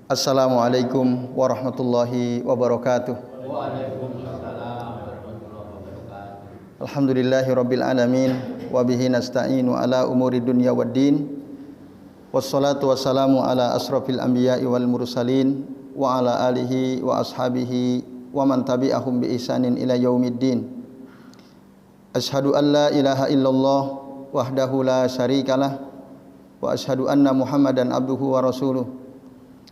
Assalamualaikum warahmatullahi wabarakatuh. Waalaikumsalam warahmatullahi wabarakatuh. Alhamdulillahirabbil alamin wa bihi nasta'inu ala umuri dunya waddin. Wassalatu wassalamu ala asrafil anbiya'i wal mursalin wa ala alihi wa ashabihi wa man tabi'ahum bi ihsanin ila yaumiddin. Asyhadu an la ilaha illallah wahdahu la syarikalah wa asyhadu anna Muhammadan abduhu wa rasuluh.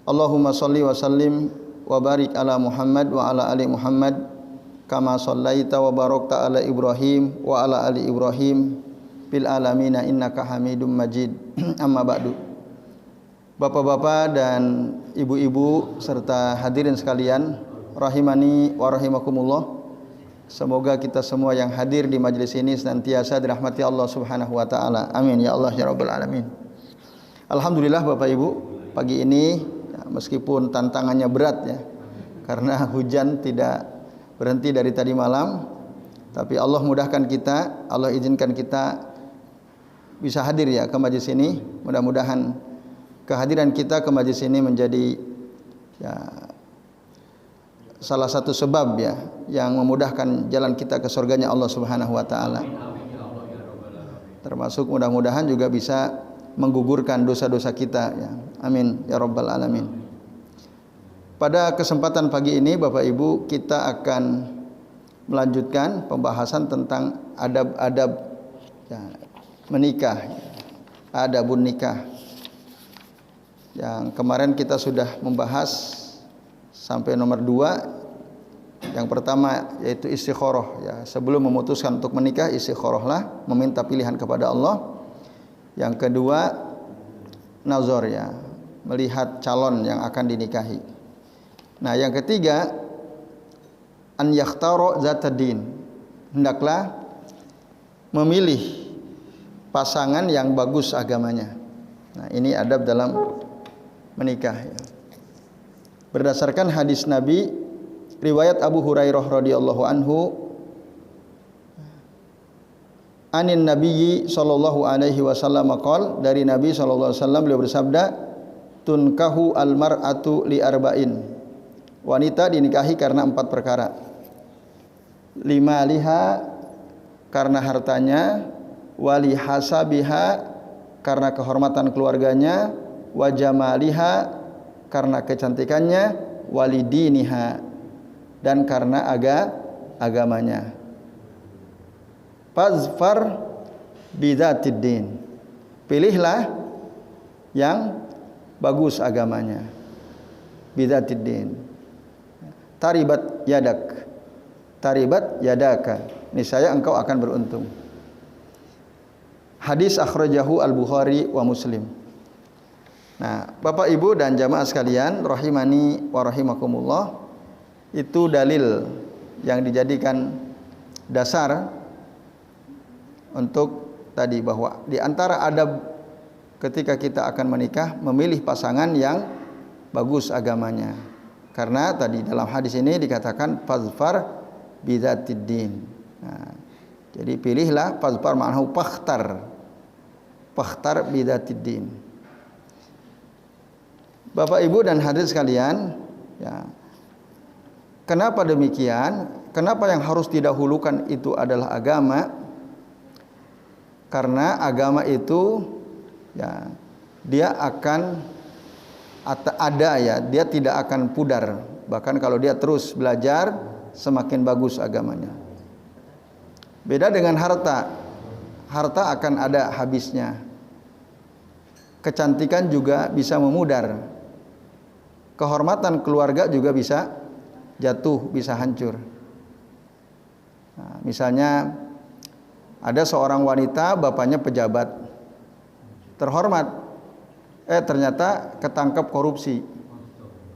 Allahumma shalli wa sallim wa barik ala Muhammad wa ala ali Muhammad kama shallaita wa barakta ala Ibrahim wa ala ali Ibrahim fil alamina innaka Hamidum Majid. Amma ba'du. Bapak-bapak dan ibu-ibu serta hadirin sekalian, rahimani wa rahimakumullah. Semoga kita semua yang hadir di majelis ini senantiasa dirahmati Allah Subhanahu wa taala. Amin ya Allah ya rabbal alamin. Alhamdulillah Bapak Ibu, pagi ini meskipun tantangannya berat ya, karena hujan tidak berhenti dari tadi malam, tapi Allah mudahkan kita, Allah izinkan kita bisa hadir ya ke majelis ini. Mudah-mudahan kehadiran kita ke majelis ini menjadi ya, salah satu sebab ya yang memudahkan jalan kita ke surganya Allah Subhanahu wa taala. Termasuk mudah-mudahan juga bisa menggugurkan dosa-dosa kita ya. Amin ya rabbal alamin. Pada kesempatan pagi ini Bapak Ibu, kita akan melanjutkan pembahasan tentang adab-adab ya, menikah, adabun nikah. Yang kemarin kita sudah membahas sampai nomor 2. Yang pertama yaitu istikharah ya. Sebelum memutuskan untuk menikah, istikharahlah, meminta pilihan kepada Allah. Yang kedua nazar ya, melihat calon yang akan dinikahi. Nah, yang ketiga an yakhtara zatadin, hendaklah memilih pasangan yang bagus agamanya. Nah, ini adab dalam menikah ya. Berdasarkan hadis Nabi riwayat Abu Hurairah radhiyallahu anhu, anin nabiyyi sallallahu alaihi wasallam qol, dari Nabi sallallahu alaihi wasallam beliau bersabda, tunkahu almar'atu li arba'in, wanita dinikahi karena 4 perkara. 5 liha, karena hartanya, wali hasabiha, karena kehormatan keluarganya, wa jamaliha, karena kecantikannya, wali diniha, dan karena agamanya. Fazfar bidzatid din, pilihlah yang bagus agamanya. Bidzatid din. Taribat yadak, taribat yadaka, niscaya engkau akan beruntung. Hadis akhrajahu al-Bukhari wa Muslim. Nah, Bapak Ibu dan jamaah sekalian rahimani wa rahimakumullah, itu dalil yang dijadikan dasar untuk tadi bahwa di antara adab ketika kita akan menikah, memilih pasangan yang bagus agamanya. Karena tadi dalam hadis ini dikatakan fazfar bidzatid din. Nah, jadi pilihlah, fazfar ma'nahu pakhtar. Pakhtar bidzatid din. Bapak Ibu dan hadirin sekalian, ya. Kenapa demikian? Kenapa yang harus didahulukan itu adalah agama? Karena agama itu ya, dia akan ada ya, dia tidak akan pudar. Bahkan kalau dia terus belajar, semakin bagus agamanya. Beda dengan harta. Harta akan ada habisnya. Kecantikan juga bisa memudar. Kehormatan keluarga juga bisa jatuh, bisa hancur. Nah, misalnya ada seorang wanita, bapaknya pejabat terhormat, ternyata ketangkep korupsi,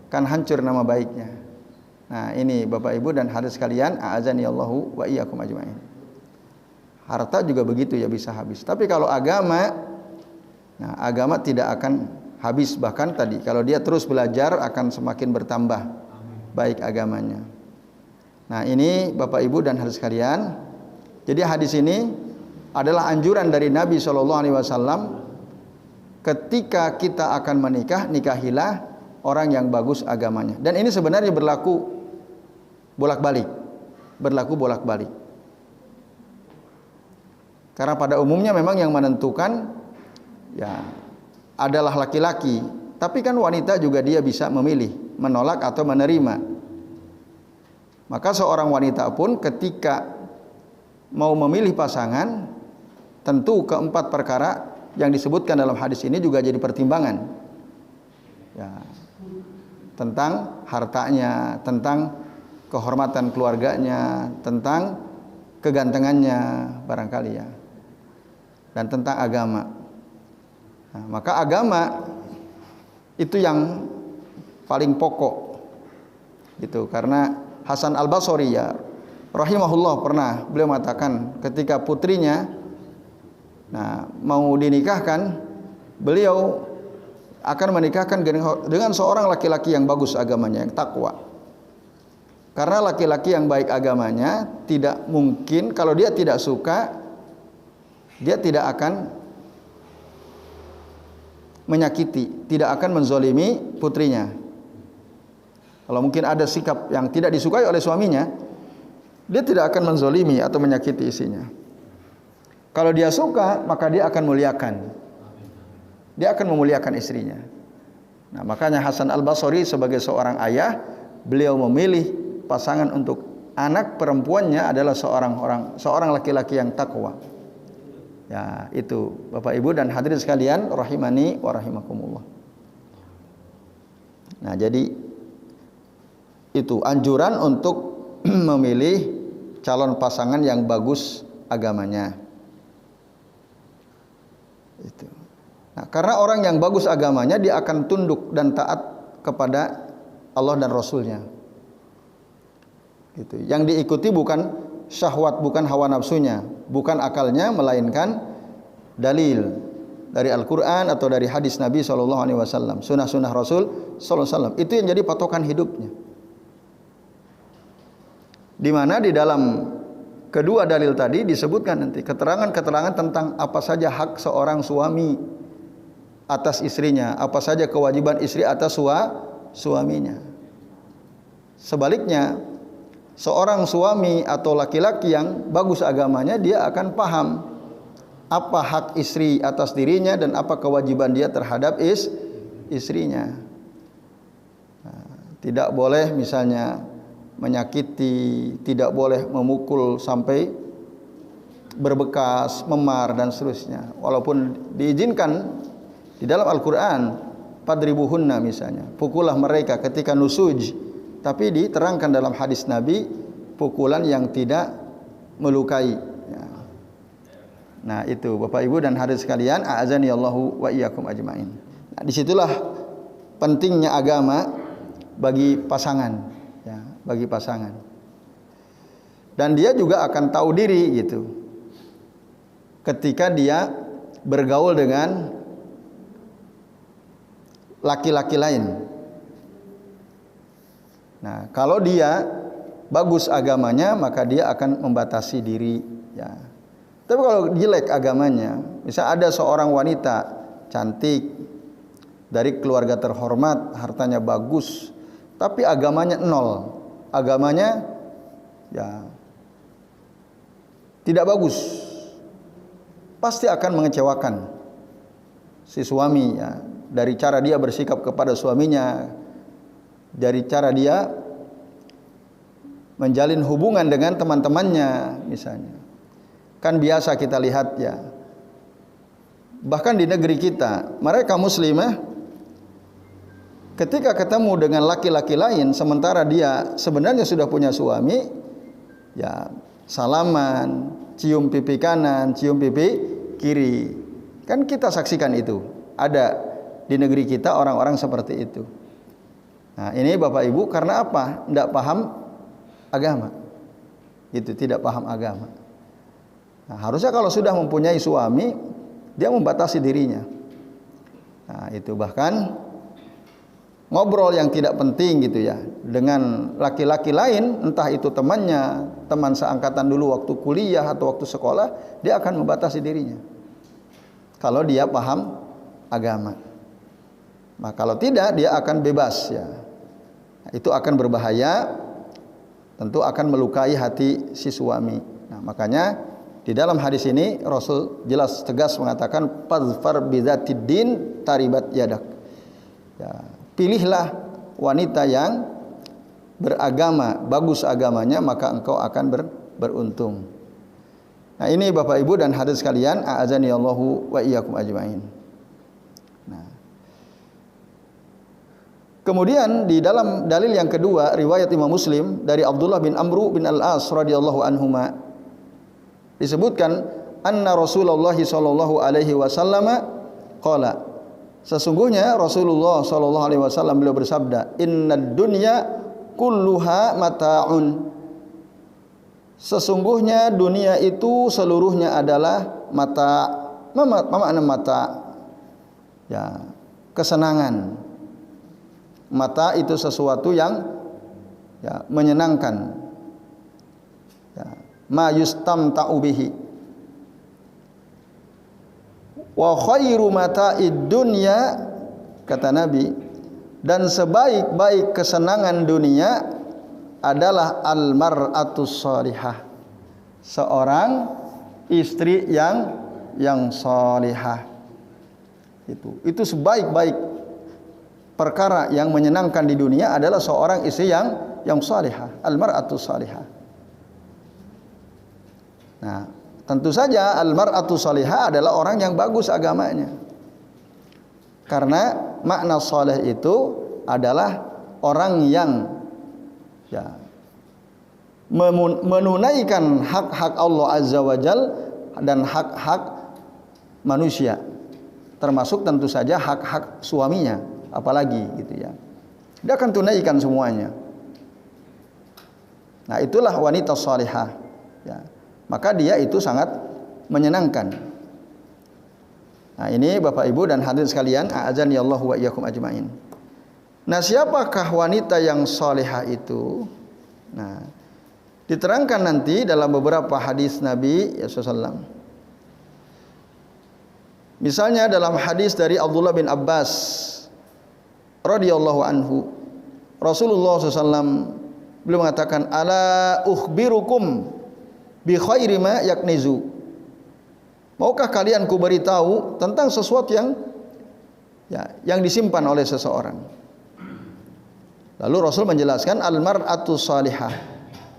kan hancur nama baiknya. Nah, ini Bapak Ibu dan hadirin sekalian, a'azani Allahu wa iyyakum ajmain. Harta juga begitu ya, bisa habis. Tapi kalau agama, nah agama tidak akan habis, bahkan tadi kalau dia terus belajar akan semakin bertambah baik agamanya. Nah, ini Bapak Ibu dan hadirin sekalian. Jadi hadis ini adalah anjuran dari Nabi SAW, ketika kita akan menikah, nikahilah orang yang bagus agamanya. Dan ini sebenarnya berlaku bolak-balik. Karena pada umumnya memang yang menentukan ya adalah laki-laki, tapi kan wanita juga dia bisa memilih, menolak atau menerima. Maka seorang wanita pun ketika mau memilih pasangan, tentu keempat perkara yang disebutkan dalam hadis ini juga jadi pertimbangan. Ya, tentang hartanya, tentang kehormatan keluarganya, tentang kegantengannya barangkali ya, dan tentang agama. Nah, maka agama itu yang paling pokok gitu, karena Hasan Al-Basri ya rahimahullah pernah beliau mengatakan ketika putrinya mau dinikahkan, beliau akan menikahkan dengan seorang laki-laki yang bagus agamanya, yang takwa. Karena laki-laki yang baik agamanya tidak mungkin, kalau dia tidak suka, dia tidak akan menyakiti, tidak akan menzolimi putrinya. Kalau mungkin ada sikap yang tidak disukai oleh suaminya, dia tidak akan menzolimi atau menyakiti istrinya. Kalau dia suka, maka dia akan muliakan. Dia akan memuliakan istrinya. Nah, makanya Hasan Al-Basri sebagai seorang ayah, beliau memilih pasangan untuk anak perempuannya adalah seorang laki-laki yang takwa. Ya, itu Bapak Ibu dan hadirin sekalian rahimani wa rahimakumullah. Nah, jadi itu anjuran untuk memilih calon pasangan yang bagus agamanya. Itu. Nah, karena orang yang bagus agamanya dia akan tunduk dan taat kepada Allah dan Rasulnya. Gitu. Yang diikuti bukan syahwat, bukan hawa nafsunya, bukan akalnya, melainkan dalil dari Al-Quran atau dari hadis Nabi SAW, sunnah-sunnah Rasul SAW. Itu yang jadi patokan hidupnya. Di mana di dalam kedua dalil tadi disebutkan nanti keterangan-keterangan tentang apa saja hak seorang suami atas istrinya, apa saja kewajiban istri atas suaminya. Sebaliknya, seorang suami atau laki-laki yang bagus agamanya, dia akan paham apa hak istri atas dirinya dan apa kewajiban dia terhadap istrinya. Nah, tidak boleh misalnya menyakiti, tidak boleh memukul sampai berbekas, memar dan seterusnya. Walaupun diizinkan di dalam Al-Quran, fadribuhunna misalnya, pukullah mereka ketika nusuj, tapi diterangkan dalam hadis Nabi pukulan yang tidak melukai. Ya. Nah, itu Bapak Ibu dan hadirin sekalian, a'azani Allahu wa iyyakum ajmain. Nah, disitulah pentingnya agama bagi pasangan. Ya, bagi pasangan. Dan dia juga akan tahu diri gitu. Ketika dia bergaul dengan laki-laki lain. Nah, kalau dia bagus agamanya, maka dia akan membatasi diri. Ya. Tapi kalau jelek agamanya, misal ada seorang wanita cantik dari keluarga terhormat, hartanya bagus, tapi agamanya nol, agamanya ya tidak bagus, pasti akan mengecewakan si suami ya, dari cara dia bersikap kepada suaminya, dari cara dia menjalin hubungan dengan teman-temannya misalnya. Kan biasa kita lihat ya, bahkan di negeri kita, mereka muslimah ketika ketemu dengan laki-laki lain sementara dia sebenarnya sudah punya suami, ya salaman, cium pipi kanan, cium pipi kiri. Kan kita saksikan itu. Ada di negeri kita orang-orang seperti itu. Nah, ini Bapak Ibu karena apa? Tidak paham agama. Itu tidak paham agama. Nah, harusnya kalau sudah mempunyai suami, dia membatasi dirinya. Nah, itu bahkan ngobrol yang tidak penting gitu ya dengan laki-laki lain, entah itu temannya, teman seangkatan dulu waktu kuliah atau waktu sekolah, dia akan membatasi dirinya kalau dia paham agama. Nah, kalau tidak dia akan bebas ya. Nah, itu akan berbahaya, tentu akan melukai hati si suami. Nah, makanya di dalam hadis ini Rasul jelas tegas mengatakan fazfar bidzatid din taribat yadak. Ya, pilihlah wanita yang beragama, bagus agamanya, maka engkau akan beruntung. Nah, ini Bapak Ibu dan hadirin sekalian, a'azani Allahu wa iyyakum ajmain. Nah, kemudian di dalam dalil yang kedua riwayat Imam Muslim dari Abdullah bin Amru bin Al-As radhiyallahu anhuma disebutkan anna Rasulullah sallallahu alaihi wasallam qala, sesungguhnya Rasulullah sallallahu alaihi wasallam beliau bersabda, innad dunya kulluha mata'un. Sesungguhnya dunia itu seluruhnya adalah mata. Apa makna mata? Ya, kesenangan. Mata itu sesuatu yang ya, menyenangkan. Ya, ma yustamta'u bihi. Wa khairu mata'id dunya, kata Nabi, dan sebaik-baik kesenangan dunia adalah al-mar'atus salihah, seorang istri yang salihah. Itu sebaik-baik perkara yang menyenangkan di dunia adalah seorang istri yang salihah, al-mar'atus salihah. Nah, tentu saja al-mar'atus salihah adalah orang yang bagus agamanya. Karena makna saleh itu adalah orang yang ya, menunaikan hak-hak Allah Azza wa Jal dan hak-hak manusia, termasuk tentu saja hak-hak suaminya, apalagi gitu ya. Dia akan tunaikan semuanya. Nah, itulah wanita salihah ya. Maka dia itu sangat menyenangkan. Nah, ini Bapak Ibu dan hadirin sekalian, a'azani Allahu wa iyyakum ajmain. Nah, siapakah wanita yang salihah itu? Nah, diterangkan nanti dalam beberapa hadis Nabi SAW. Misalnya dalam hadis dari Abdullah bin Abbas radhiyallahu anhu, Rasulullah SAW beliau mengatakan, ala ukhbirukum bi khairi ma yaknizu. Maukah kalian ku beritahu tentang sesuatu yang disimpan oleh seseorang? Lalu Rasul menjelaskan al-mar'atu salihah,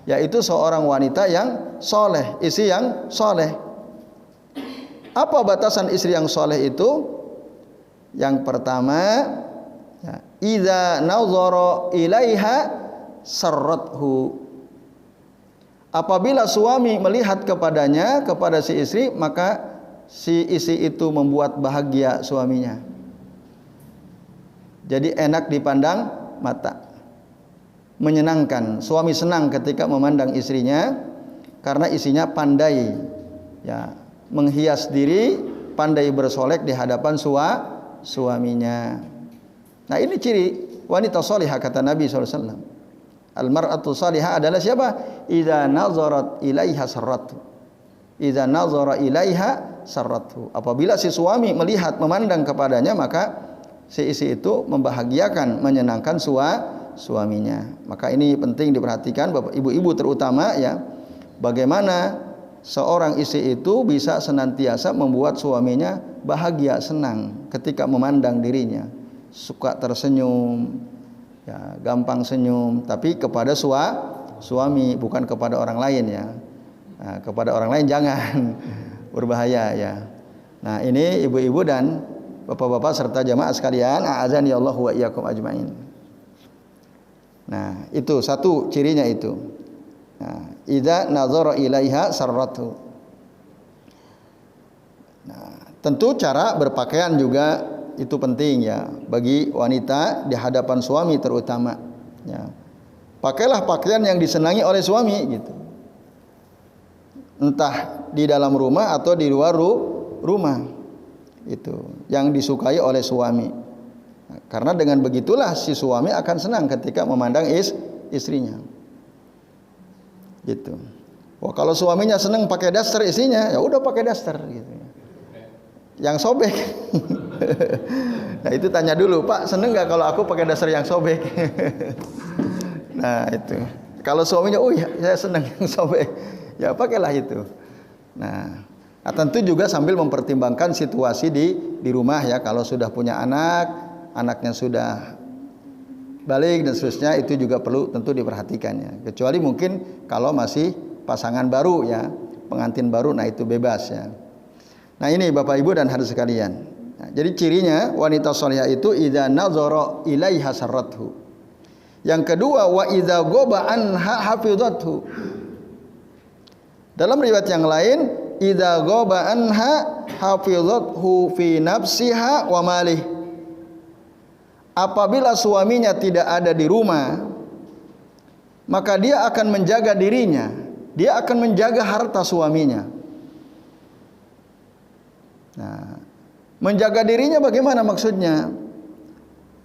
yaitu seorang wanita yang soleh, istri yang soleh. Apa batasan istri yang soleh itu? Yang pertama, ya, idza nazara ilaiha sarrathu. Apabila suami melihat kepadanya, kepada si istri, maka si istri itu membuat bahagia suaminya. Jadi enak dipandang mata, menyenangkan. Suami senang ketika memandang istrinya karena istrinya pandai ya, menghias diri, pandai bersolek di hadapan suaminya. Nah, ini ciri wanita salihah kata Nabi SAW. Al-mar'atu salihah adalah siapa? Idza nazarat ilaiha sarratu. Idza nazara ilaiha sarratu. Apabila si suami melihat, memandang kepadanya, maka si istri itu membahagiakan, menyenangkan suaminya. Maka ini penting diperhatikan Bapak Ibu-ibu terutama ya. Bagaimana seorang istri itu bisa senantiasa membuat suaminya bahagia, senang ketika memandang dirinya. Suka tersenyum, ya, gampang senyum, tapi kepada suami, bukan kepada orang lain ya. Nah, kepada orang lain jangan, berbahaya ya. Nah, ini ibu-ibu dan bapak-bapak serta jamaah sekalian, a'azani Allah wa iyyakum ajmain. Nah, itu satu cirinya itu. Nah, idza nazara ilaiha sarratu. Nah, tentu cara berpakaian juga itu penting ya bagi wanita di hadapan suami terutama ya. Pakailah pakaian yang disenangi oleh suami gitu. Entah di dalam rumah atau di luar rumah. Itu yang disukai oleh suami. Nah, karena dengan begitulah si suami akan senang ketika memandang istrinya. Gitu. Wah, kalau suaminya senang pakai daster istrinya, ya udah pakai daster gitu. Yang sobek. Nah itu tanya dulu, Pak seneng nggak kalau aku pakai dasar yang sobek? Nah itu. Kalau suaminya, oh ya saya seneng yang sobek, ya pakailah itu. Nah tentu juga sambil mempertimbangkan situasi di rumah ya. Kalau sudah punya anak, anaknya sudah balik dan seterusnya, itu juga perlu tentu diperhatikan ya. Kecuali mungkin kalau masih pasangan baru ya, pengantin baru, nah itu bebas ya. Nah ini Bapak Ibu dan hadirin sekalian. Nah, jadi cirinya wanita salihah itu idza nazara ilaiha sarrathu. Yang kedua, wa idza ghaba anha hafizathu. Dalam riwayat yang lain, idza ghaba anha hafizathu fi nafsiha wa malih. Apabila suaminya tidak ada di rumah, maka dia akan menjaga dirinya, dia akan menjaga harta suaminya. Nah, menjaga dirinya bagaimana maksudnya?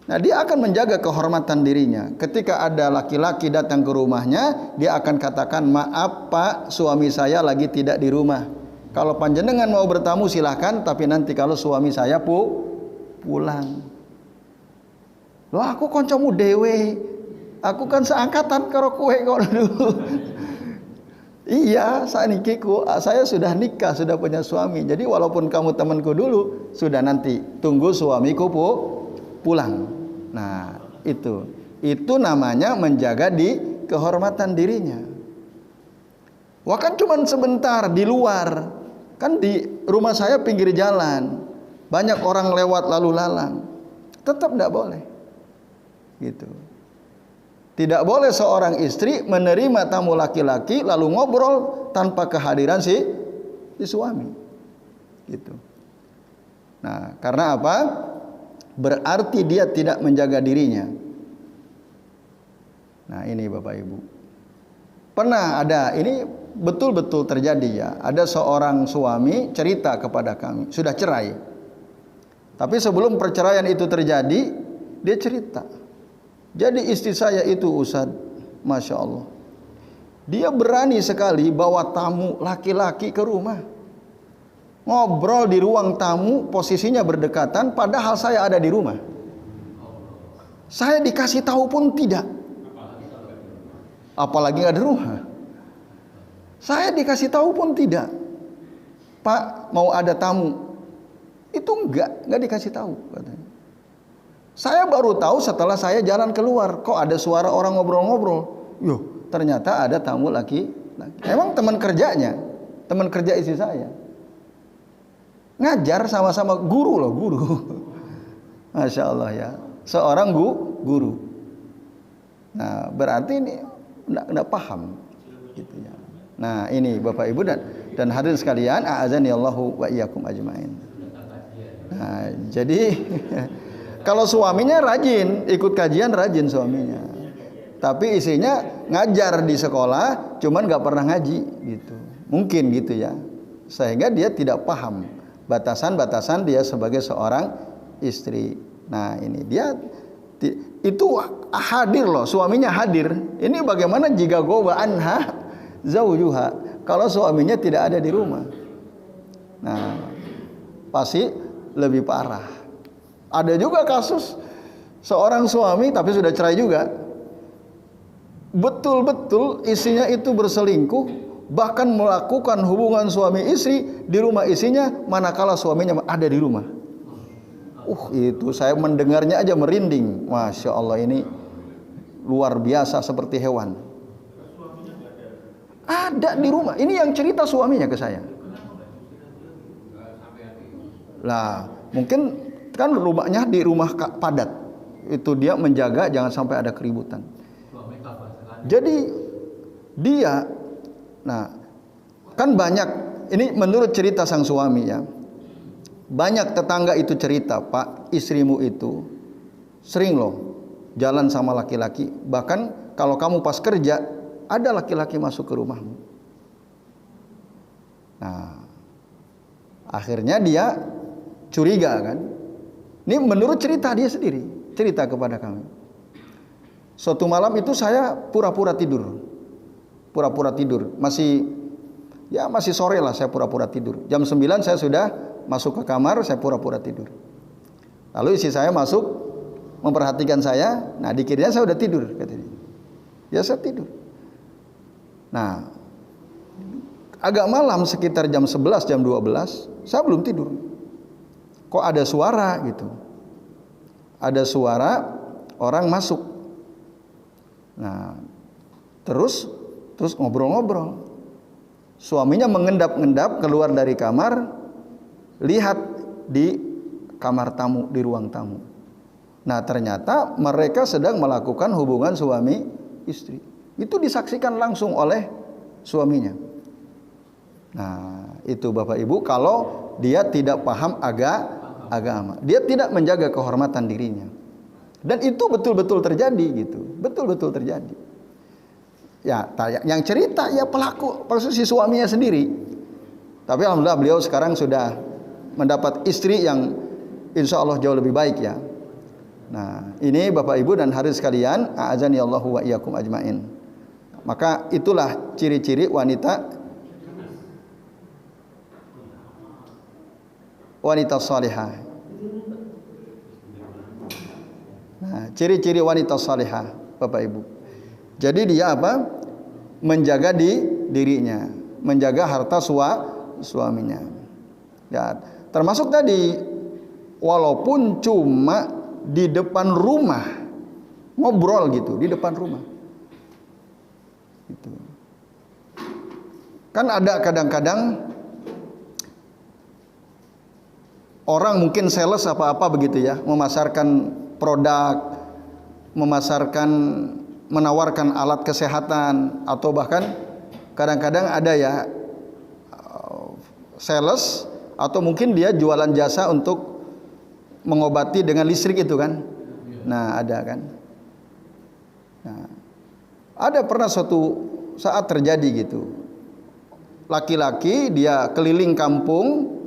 Nah, dia akan menjaga kehormatan dirinya. Ketika ada laki-laki datang ke rumahnya, dia akan katakan, maaf Pak, suami saya lagi tidak di rumah. Kalau panjenengan mau bertamu silahkan, tapi nanti kalau suami saya pulang. Loh aku koncomu dewe, aku kan seangkatan karo kowe kok dulu. Iya, saya sudah nikah, sudah punya suami. Jadi walaupun kamu temanku dulu, sudah nanti tunggu suamiku pulang. Nah, itu namanya menjaga kehormatan dirinya. Wah kan cuman sebentar di luar. Kan di rumah saya pinggir jalan. Banyak orang lewat lalu lalang. Tetap tidak boleh. Gitu. Tidak boleh seorang istri menerima tamu laki-laki lalu ngobrol tanpa kehadiran si suami. Gitu. Nah, karena apa? Berarti dia tidak menjaga dirinya. Nah, ini Bapak Ibu. Pernah ada, ini betul-betul terjadi ya. Ada seorang suami cerita kepada kami, sudah cerai. Tapi sebelum perceraian itu terjadi, dia cerita. Jadi istri saya itu Ustadz, Masya Allah, dia berani sekali bawa tamu laki-laki ke rumah. Ngobrol di ruang tamu, posisinya berdekatan, padahal saya ada di rumah. Saya dikasih tahu pun tidak. Apalagi nggak ada rumah. Saya dikasih tahu pun tidak. Pak, mau ada tamu. Itu enggak dikasih tahu katanya. Saya baru tahu setelah saya jalan keluar, kok ada suara orang ngobrol-ngobrol. Yuh, ternyata ada tamu laki. Emang teman kerjanya, teman kerja istri saya. Ngajar sama-sama guru loh, guru. Masya Allah ya, seorang guru. Nah, berarti ini enggak paham gitu ya. Nah, ini Bapak Ibu dan hadirin sekalian, a'azanillahu wa iyyakum ajmain. Nah, jadi kalau suaminya rajin, ikut kajian rajin suaminya. Tapi istrinya ngajar di sekolah, cuman nggak pernah ngaji gitu. Mungkin gitu ya. Sehingga dia tidak paham batasan-batasan dia sebagai seorang istri. Nah, ini dia itu hadir loh, suaminya hadir. Ini bagaimana jika goba anha zaujuha, kalau suaminya tidak ada di rumah. Nah, pasti lebih parah. Ada juga kasus seorang suami tapi sudah cerai juga. Betul-betul istrinya itu berselingkuh, bahkan melakukan hubungan suami istri di rumah istrinya manakala suaminya ada di rumah. Itu saya mendengarnya aja merinding. Masya Allah, ini luar biasa seperti hewan. Ada di rumah. Ini yang cerita suaminya ke saya. Lah, mungkin kan rumahnya di rumah padat. Itu dia menjaga jangan sampai ada keributan. Jadi dia, nah kan banyak, ini menurut cerita sang suami ya, banyak tetangga itu cerita, Pak, istrimu itu sering loh jalan sama laki-laki, bahkan kalau kamu pas kerja ada laki-laki masuk ke rumahmu. Nah, akhirnya dia curiga kan. Ini menurut cerita dia sendiri, cerita kepada kami. Suatu malam itu saya pura-pura tidur. Masih sore lah saya pura-pura tidur. Jam 9 saya sudah masuk ke kamar, saya pura-pura tidur. Lalu istri saya masuk memperhatikan saya. Nah, dikiranya saya udah tidur katanya. Ya saya tidur. Nah, agak malam sekitar jam 11, jam 12, saya belum tidur. Kok ada suara gitu. Ada suara orang masuk. Nah, terus ngobrol-ngobrol. Suaminya mengendap-endap keluar dari kamar, lihat di kamar tamu, di ruang tamu. Nah, ternyata mereka sedang melakukan hubungan suami istri. Itu disaksikan langsung oleh suaminya. Nah, itu Bapak Ibu, kalau dia tidak paham agama, dia tidak menjaga kehormatan dirinya. Dan itu betul-betul terjadi gitu. Betul-betul terjadi. Ya, yang cerita ya pelaku, maksud si suaminya sendiri. Tapi alhamdulillah beliau sekarang sudah mendapat istri yang insya Allah jauh lebih baik ya. Nah, ini Bapak Ibu dan hadirin sekalian, a'azani Allahu wa iyyakum ajmain. Maka itulah ciri-ciri wanita salihah. Nah, ciri-ciri wanita salihah, Bapak Ibu. Jadi dia apa? Menjaga dirinya, menjaga harta suaminya. Ya, termasuk tadi walaupun cuma di depan rumah, ngobrol gitu di depan rumah. Gitu. Kan ada kadang-kadang orang mungkin sales apa-apa begitu ya, memasarkan produk, menawarkan alat kesehatan, atau bahkan kadang-kadang ada ya sales, atau mungkin dia jualan jasa untuk mengobati dengan listrik itu kan. Nah, ada kan. Nah, ada pernah suatu saat terjadi gitu. Laki-laki dia keliling kampung,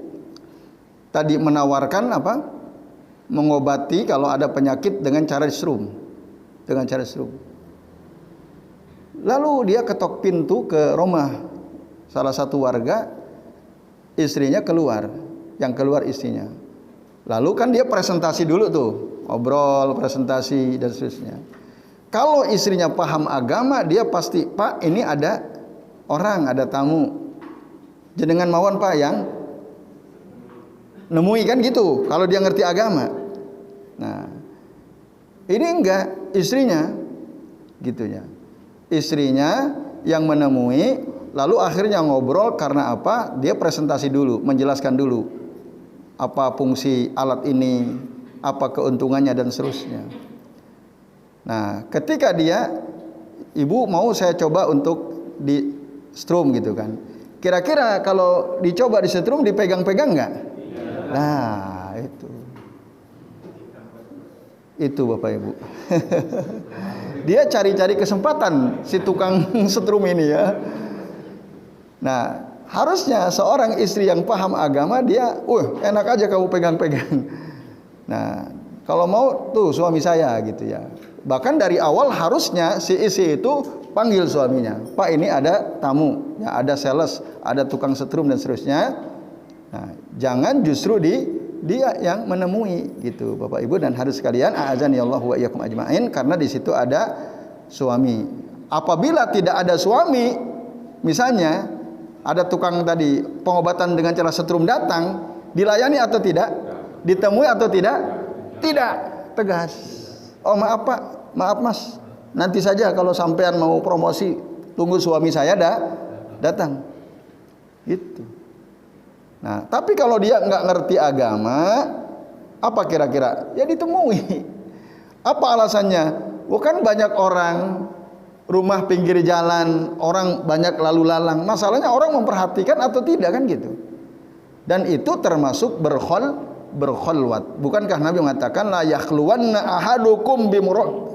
tadi menawarkan apa? Mengobati kalau ada penyakit dengan cara diserum. Lalu dia ketok pintu ke rumah salah satu warga, istrinya keluar, yang keluar istrinya. Lalu kan dia presentasi dulu tuh, ngobrol, presentasi dan seterusnya. Kalau istrinya paham agama, dia pasti, Pak, ini ada orang, ada tamu. Jenengan mawon Pak yang nemui kan gitu, kalau dia ngerti agama. Nah, ini enggak, istrinya gitu ya. Istrinya yang menemui, lalu akhirnya ngobrol karena apa? Dia presentasi dulu, menjelaskan dulu apa fungsi alat ini, apa keuntungannya dan seterusnya. Nah, ketika dia, Ibu mau saya coba untuk di strum gitu kan. Kira-kira kalau dicoba di strum dipegang-pegang enggak? Nah, itu Bapak Ibu. Dia cari-cari kesempatan si tukang setrum ini ya. Nah, harusnya seorang istri yang paham agama dia, enak aja kamu pegang-pegang. Nah, kalau mau tuh suami saya gitu ya. Bahkan dari awal harusnya si istri itu panggil suaminya, Pak, ini ada tamu, ya, ada sales, ada tukang setrum dan seterusnya. Nah, jangan justru dia yang menemui gitu, Bapak Ibu dan hadirin sekalian, a'azani Allahu wa iyyakum ajmain, karena di situ ada suami. Apabila tidak ada suami, misalnya ada tukang tadi pengobatan dengan cara setrum datang, dilayani atau tidak? Ditemui atau tidak? Tidak, tegas. Oh, maaf Pak, maaf Mas, nanti saja kalau sampean mau promosi, tunggu suami saya datang. Gitu. Nah, tapi kalau dia nggak ngerti agama, apa kira-kira? Ya ditemui. Apa alasannya? Bukan banyak orang, rumah pinggir jalan, orang banyak lalu lalang. Masalahnya orang memperhatikan atau tidak kan gitu. Dan itu termasuk berkholwat. Bukankah Nabi mengatakan la yakhluwanna ahadukum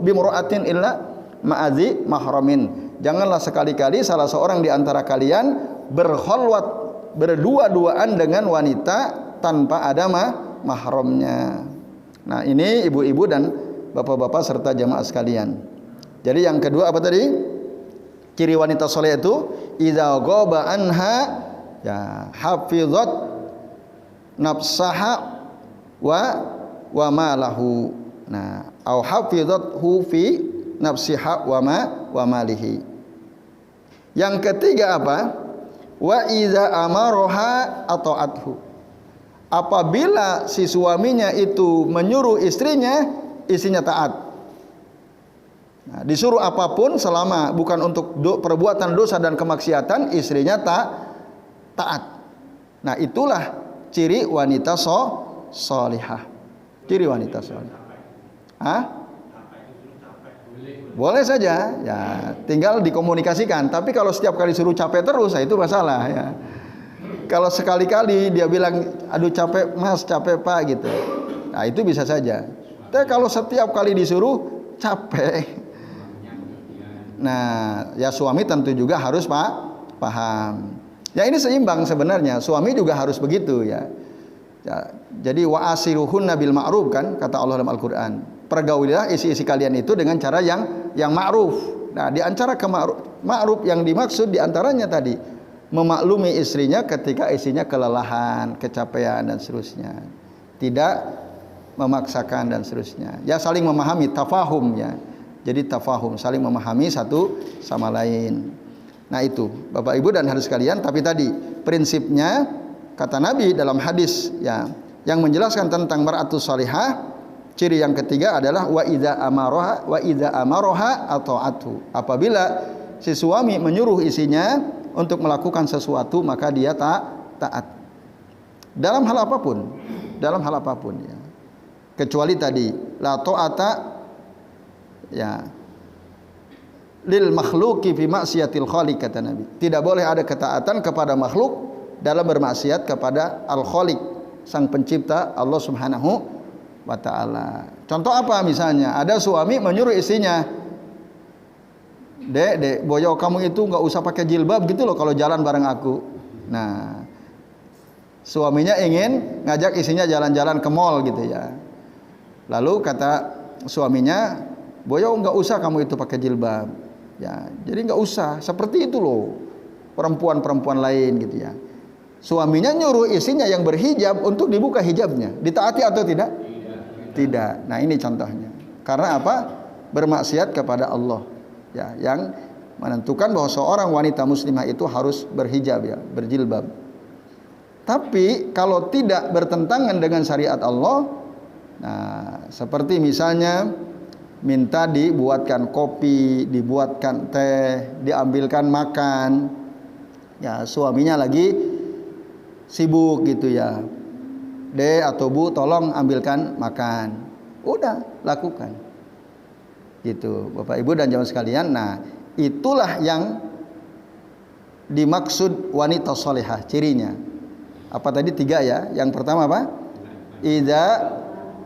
bimura'atin illa ma'adzi mahramin. Janganlah sekali-kali salah seorang di antara kalian berkholwat, berdua-duaan dengan wanita tanpa ada mahramnya. Nah, ini ibu-ibu dan bapak-bapak serta jamaah sekalian. Jadi yang kedua apa tadi? Ciri wanita soleh itu idza ghaba anha ya hafizat nafsaha wa wa malahu. Nah, au hafizathu fi nafsiha wa malihi. Yang ketiga apa? Wa idza amaroha ata'athu. Apabila si suaminya itu menyuruh istrinya taat. Nah, disuruh apapun selama bukan untuk perbuatan dosa dan kemaksiatan, istrinya taat. Nah, itulah ciri wanita solihah. Ciri wanita solihah. Boleh saja, ya tinggal dikomunikasikan. Tapi kalau setiap kali suruh capek terus, itu masalah ya. Kalau sekali-kali dia bilang, aduh capek mas, capek pak gitu, nah itu bisa saja. Tapi kalau setiap kali disuruh capek, nah ya suami tentu juga harus paham. Ya ini seimbang sebenarnya, suami juga harus begitu ya. Jadi wa asiruhunna bil ma'ruf kan kata Allah dalam Al-Qur'an. Pergaulilah isi-isi kalian itu dengan cara yang ma'ruf. Nah, di antara ma'ruf yang dimaksud di antaranya tadi memaklumi istrinya ketika istrinya kelelahan, kecapean dan seterusnya. Tidak memaksakan dan seterusnya. Ya saling memahami, tafahum ya. Jadi tafahum, saling memahami satu sama lain. Nah itu Bapak Ibu dan hadirin sekalian, tapi tadi prinsipnya kata Nabi dalam hadis ya yang menjelaskan tentang mar'atus salihah, ciri yang ketiga adalah wa idza amaroha ata'atu. Apabila si suami menyuruh istrinya untuk melakukan sesuatu maka dia taat. Dalam hal apapun ya. Kecuali tadi la ta'ata ya lil makhluqi fi maksiatil khaliq kata Nabi. Tidak boleh ada ketaatan kepada makhluk dalam bermaksiat kepada al-khaliq, sang pencipta Allah Subhanahu wa ta'ala. Contoh apa misalnya? Ada suami menyuruh istrinya, Dek, boyo kamu itu nggak usah pakai jilbab gitu loh kalau jalan bareng aku. Nah, suaminya ingin ngajak istrinya jalan-jalan ke mall gitu ya. Lalu kata suaminya, boyo nggak usah kamu itu pakai jilbab. Ya, jadi nggak usah. Seperti itu loh perempuan-perempuan lain gitu ya. Suaminya nyuruh istrinya yang berhijab untuk dibuka hijabnya. Ditaati atau tidak? Tidak. Nah ini contohnya. Karena apa? Bermaksiat kepada Allah. Ya, yang menentukan bahwa seorang wanita muslimah itu harus berhijab ya, berjilbab. Tapi kalau tidak bertentangan dengan syariat Allah, nah seperti misalnya minta dibuatkan kopi, dibuatkan teh, diambilkan makan, ya suaminya lagi sibuk gitu ya. Dek atau Bu tolong ambilkan makan. Udah, lakukan. Gitu Bapak Ibu dan jamaah sekalian. Nah itulah yang dimaksud wanita solehah, cirinya apa tadi? 3 ya. Yang pertama apa? Idza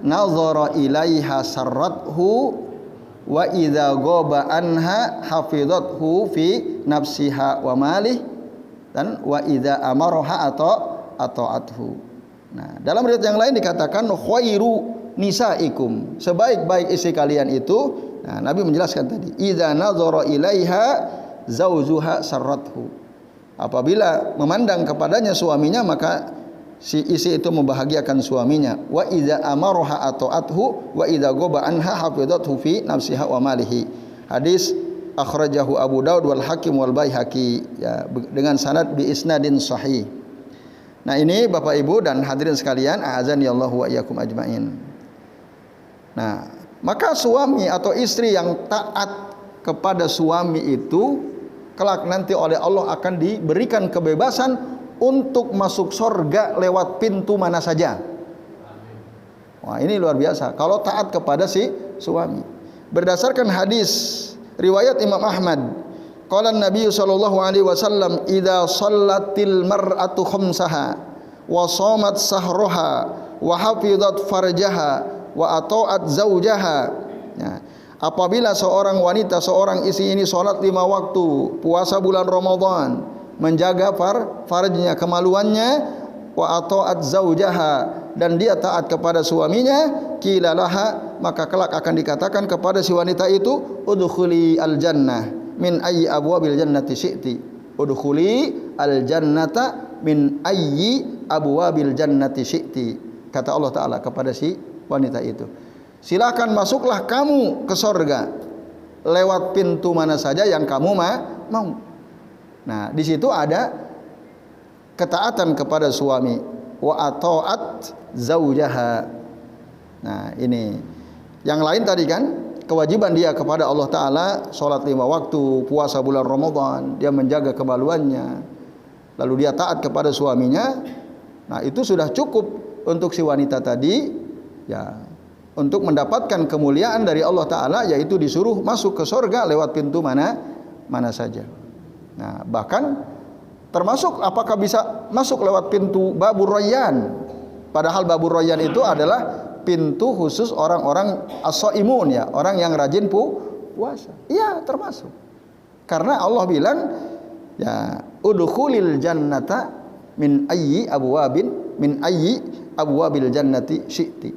nazara ilaiha sarrathu wa idza ghaba anha hafizathu fi nafsiha wa malih, dan wa idza amaroha ata'athu. Nah dalam riwayat yang lain dikatakan khairu nisaikum, sebaik-baik istri kalian itu. Nah, Nabi menjelaskan tadi, idza nazara ilaiha zaujuha sarrathu. Apabila memandang kepadanya suaminya maka si istri itu membahagiakan suaminya. Wa idza amaroha ata'athu wa idza ghaba anha hafizathu fi nafsiha wa malihi. Hadis akhrajahu Abu Daud wal Hakim wal Baihaqi ya, dengan sanad bi isnadin sahih. Nah ini Bapak Ibu dan hadirin sekalian, a'azani Allahu wa iyyakum ajmain. Nah, maka suami atau istri yang taat kepada suami itu kelak nanti oleh Allah akan diberikan kebebasan untuk masuk surga lewat pintu mana saja. Wah, ini luar biasa kalau taat kepada si suami. Berdasarkan hadis riwayat Imam Ahmad, qala Nabi sallallahu alaihi wasallam, idza shallatil mar'atu khamsaha wa shamat sahraha wa hafizat farjaha wa ata'at zaujaha. Ya. Apabila seorang wanita, seorang istri ini sholat 5 waktu, puasa bulan Ramadan, menjaga farjnya, kemaluannya, wa ata'at zaujaha, dan dia taat kepada suaminya, qila laha, maka kelak akan dikatakan kepada si wanita itu, udkhuli al jannah min ayyi abwabil jannati syi'ti. Udkhuli al jannata min ayyi abwabil jannati syi'ti. Kata Allah Ta'ala kepada si wanita itu, silakan masuklah kamu ke sorga lewat pintu mana saja yang kamu mau. Nah, di situ ada ketaatan kepada suami, wa ata'at zaujaha. Nah, ini yang lain tadi kan kewajiban dia kepada Allah Ta'ala, sholat 5 waktu, puasa bulan Ramadan, dia menjaga kemaluannya, lalu dia taat kepada suaminya. Nah, itu sudah cukup untuk si wanita tadi ya, untuk mendapatkan kemuliaan dari Allah Ta'ala, yaitu disuruh masuk ke surga lewat pintu mana saja. Nah, bahkan termasuk apakah bisa masuk lewat pintu Babur Rayyan, padahal Babur Rayyan itu adalah pintu khusus orang-orang as-shaimun ya, orang yang rajin puasa. Iya, termasuk. Karena Allah bilang ya, udkhulil jannata min ayyi abwabil jannati syi'ti.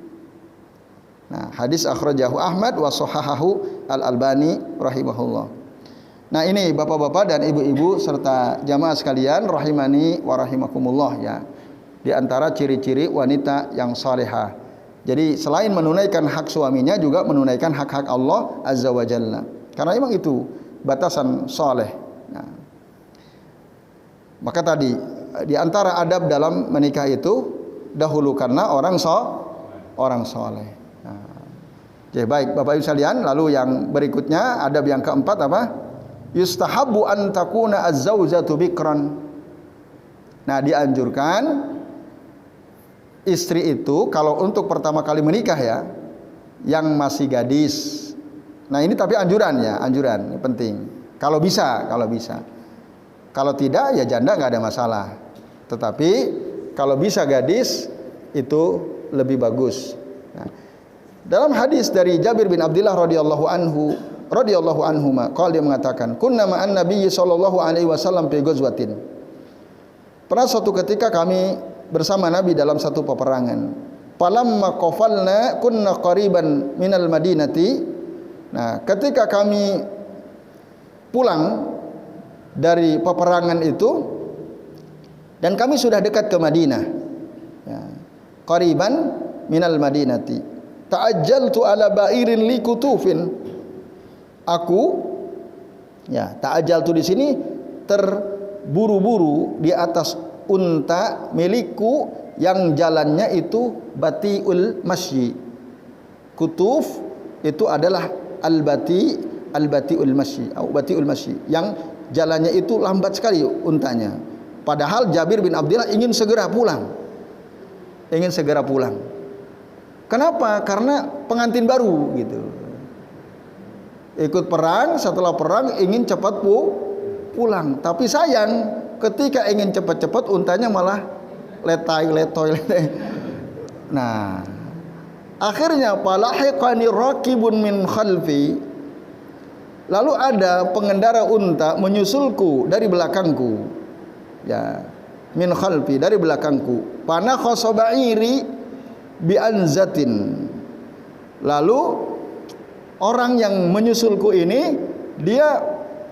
Nah, hadis akhrajahu Ahmad wa sahahahu Al-Albani rahimahullah. Nah, ini bapak-bapak dan ibu-ibu serta jamaah sekalian rahimani wa rahimakumullah ya. Di antara ciri-ciri wanita yang salehah. Jadi selain menunaikan hak suaminya, juga menunaikan hak-hak Allah Azza wa Jalla. Karena memang itu batasan saleh. Nah, maka tadi di antara adab dalam menikah itu, dahulukanlah orang saleh. Nah, jadi baik Bapak Ibu sekalian, lalu yang berikutnya adab yang keempat apa? Yustahabbu an takuna az-zaujatu bikran. Nah, dianjurkan istri itu kalau untuk pertama kali menikah ya, yang masih gadis. Nah, ini tapi anjuran ya, anjuran ini penting. Kalau bisa. Kalau tidak ya janda nggak ada masalah. Tetapi kalau bisa gadis itu lebih bagus. Nah, dalam hadis dari Jabir bin Abdullah radhiyallahu anhuma, qala dia mengatakan, kunna ma'an nabiyyi sallallahu alaihi wasallam fi ghazwatin. Pernah suatu ketika kami bersama Nabi dalam satu peperangan. Falamma qafalna kunna qariban minal madinati. Nah, ketika kami pulang dari peperangan itu dan kami sudah dekat ke Madinah. Ya. Qariban minal madinati. Ta'ajjaltu ala ba'irin li kutufin. Aku ya, ta'ajjaltu di sini terburu-buru di atas unta milikku yang jalannya itu batiul masyi. Kutuf itu adalah al-batiul masyi atau batiul masyi, yang jalannya itu lambat sekali untanya. Padahal Jabir bin Abdullah ingin segera pulang. Kenapa? Karena pengantin baru gitu. Ikut perang, setelah perang ingin cepat pulang. Tapi sayang, ketika ingin cepat-cepat untanya malah letoy. Nah, akhirnya palahiqani raqibun min khalfi. Lalu ada pengendara unta menyusulku dari belakangku. Ya, min khalfi, dari belakangku. Pana khosobairi bi anzatin. Lalu orang yang menyusulku ini dia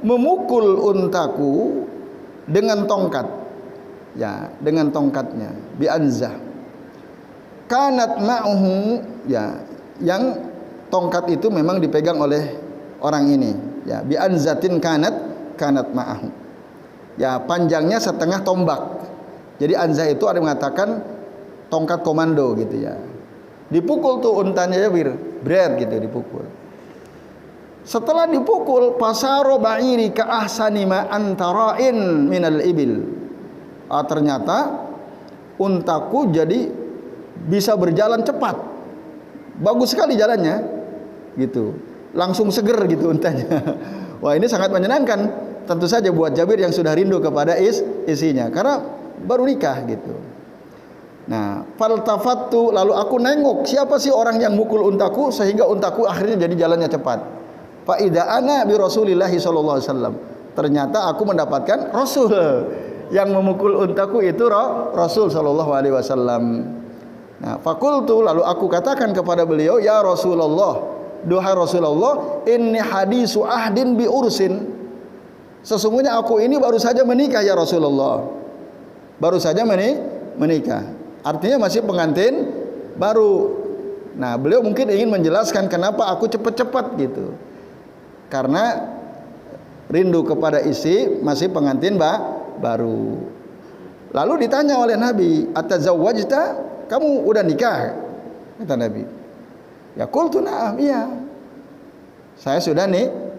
memukul untaku dengan tongkat, ya, dengan tongkatnya, bi anzah. Kanat ma'uhu, ya, yang tongkat itu memang dipegang oleh orang ini, ya, bi anzatin kanat ma'ahu. Ya, panjangnya setengah tombak. Jadi anzah itu ada yang mengatakan tongkat komando gitu ya. Dipukul tuh untanya ya, bret gitu dipukul. Setelah dipukul, pasaro ba'iri ka ahsani ma antara'in minal ibil. Ternyata untaku jadi bisa berjalan cepat. Bagus sekali jalannya. Gitu. Langsung seger gitu untanya. Wah, ini sangat menyenangkan. Tentu saja buat Jabir yang sudah rindu kepada istrinya, karena baru nikah gitu. Nah, faltafattu, lalu aku nengok siapa sih orang yang mukul untaku sehingga untaku akhirnya jadi jalannya cepat. Fa idza ana bi Rasulillah sallallahu alaihi wasallam. Ternyata aku mendapatkan Rasul yang memukul untaku itu Rasul sallallahu alaihi wasallam. Nah, fakultu, lalu aku katakan kepada beliau, ya Rasulullah, duhai Rasulullah, inni hadisu ahdin bi ursin. Sesungguhnya aku ini baru saja menikah ya Rasulullah. Baru saja menikah. Artinya masih pengantin baru. Nah, beliau mungkin ingin menjelaskan kenapa aku cepat-cepat gitu. Karena rindu kepada istri, masih pengantin baru. Lalu ditanya oleh Nabi, "Atazawwajta? Kamu udah nikah?" Kata Nabi. Ya qultu na'am, iya. Saya sudah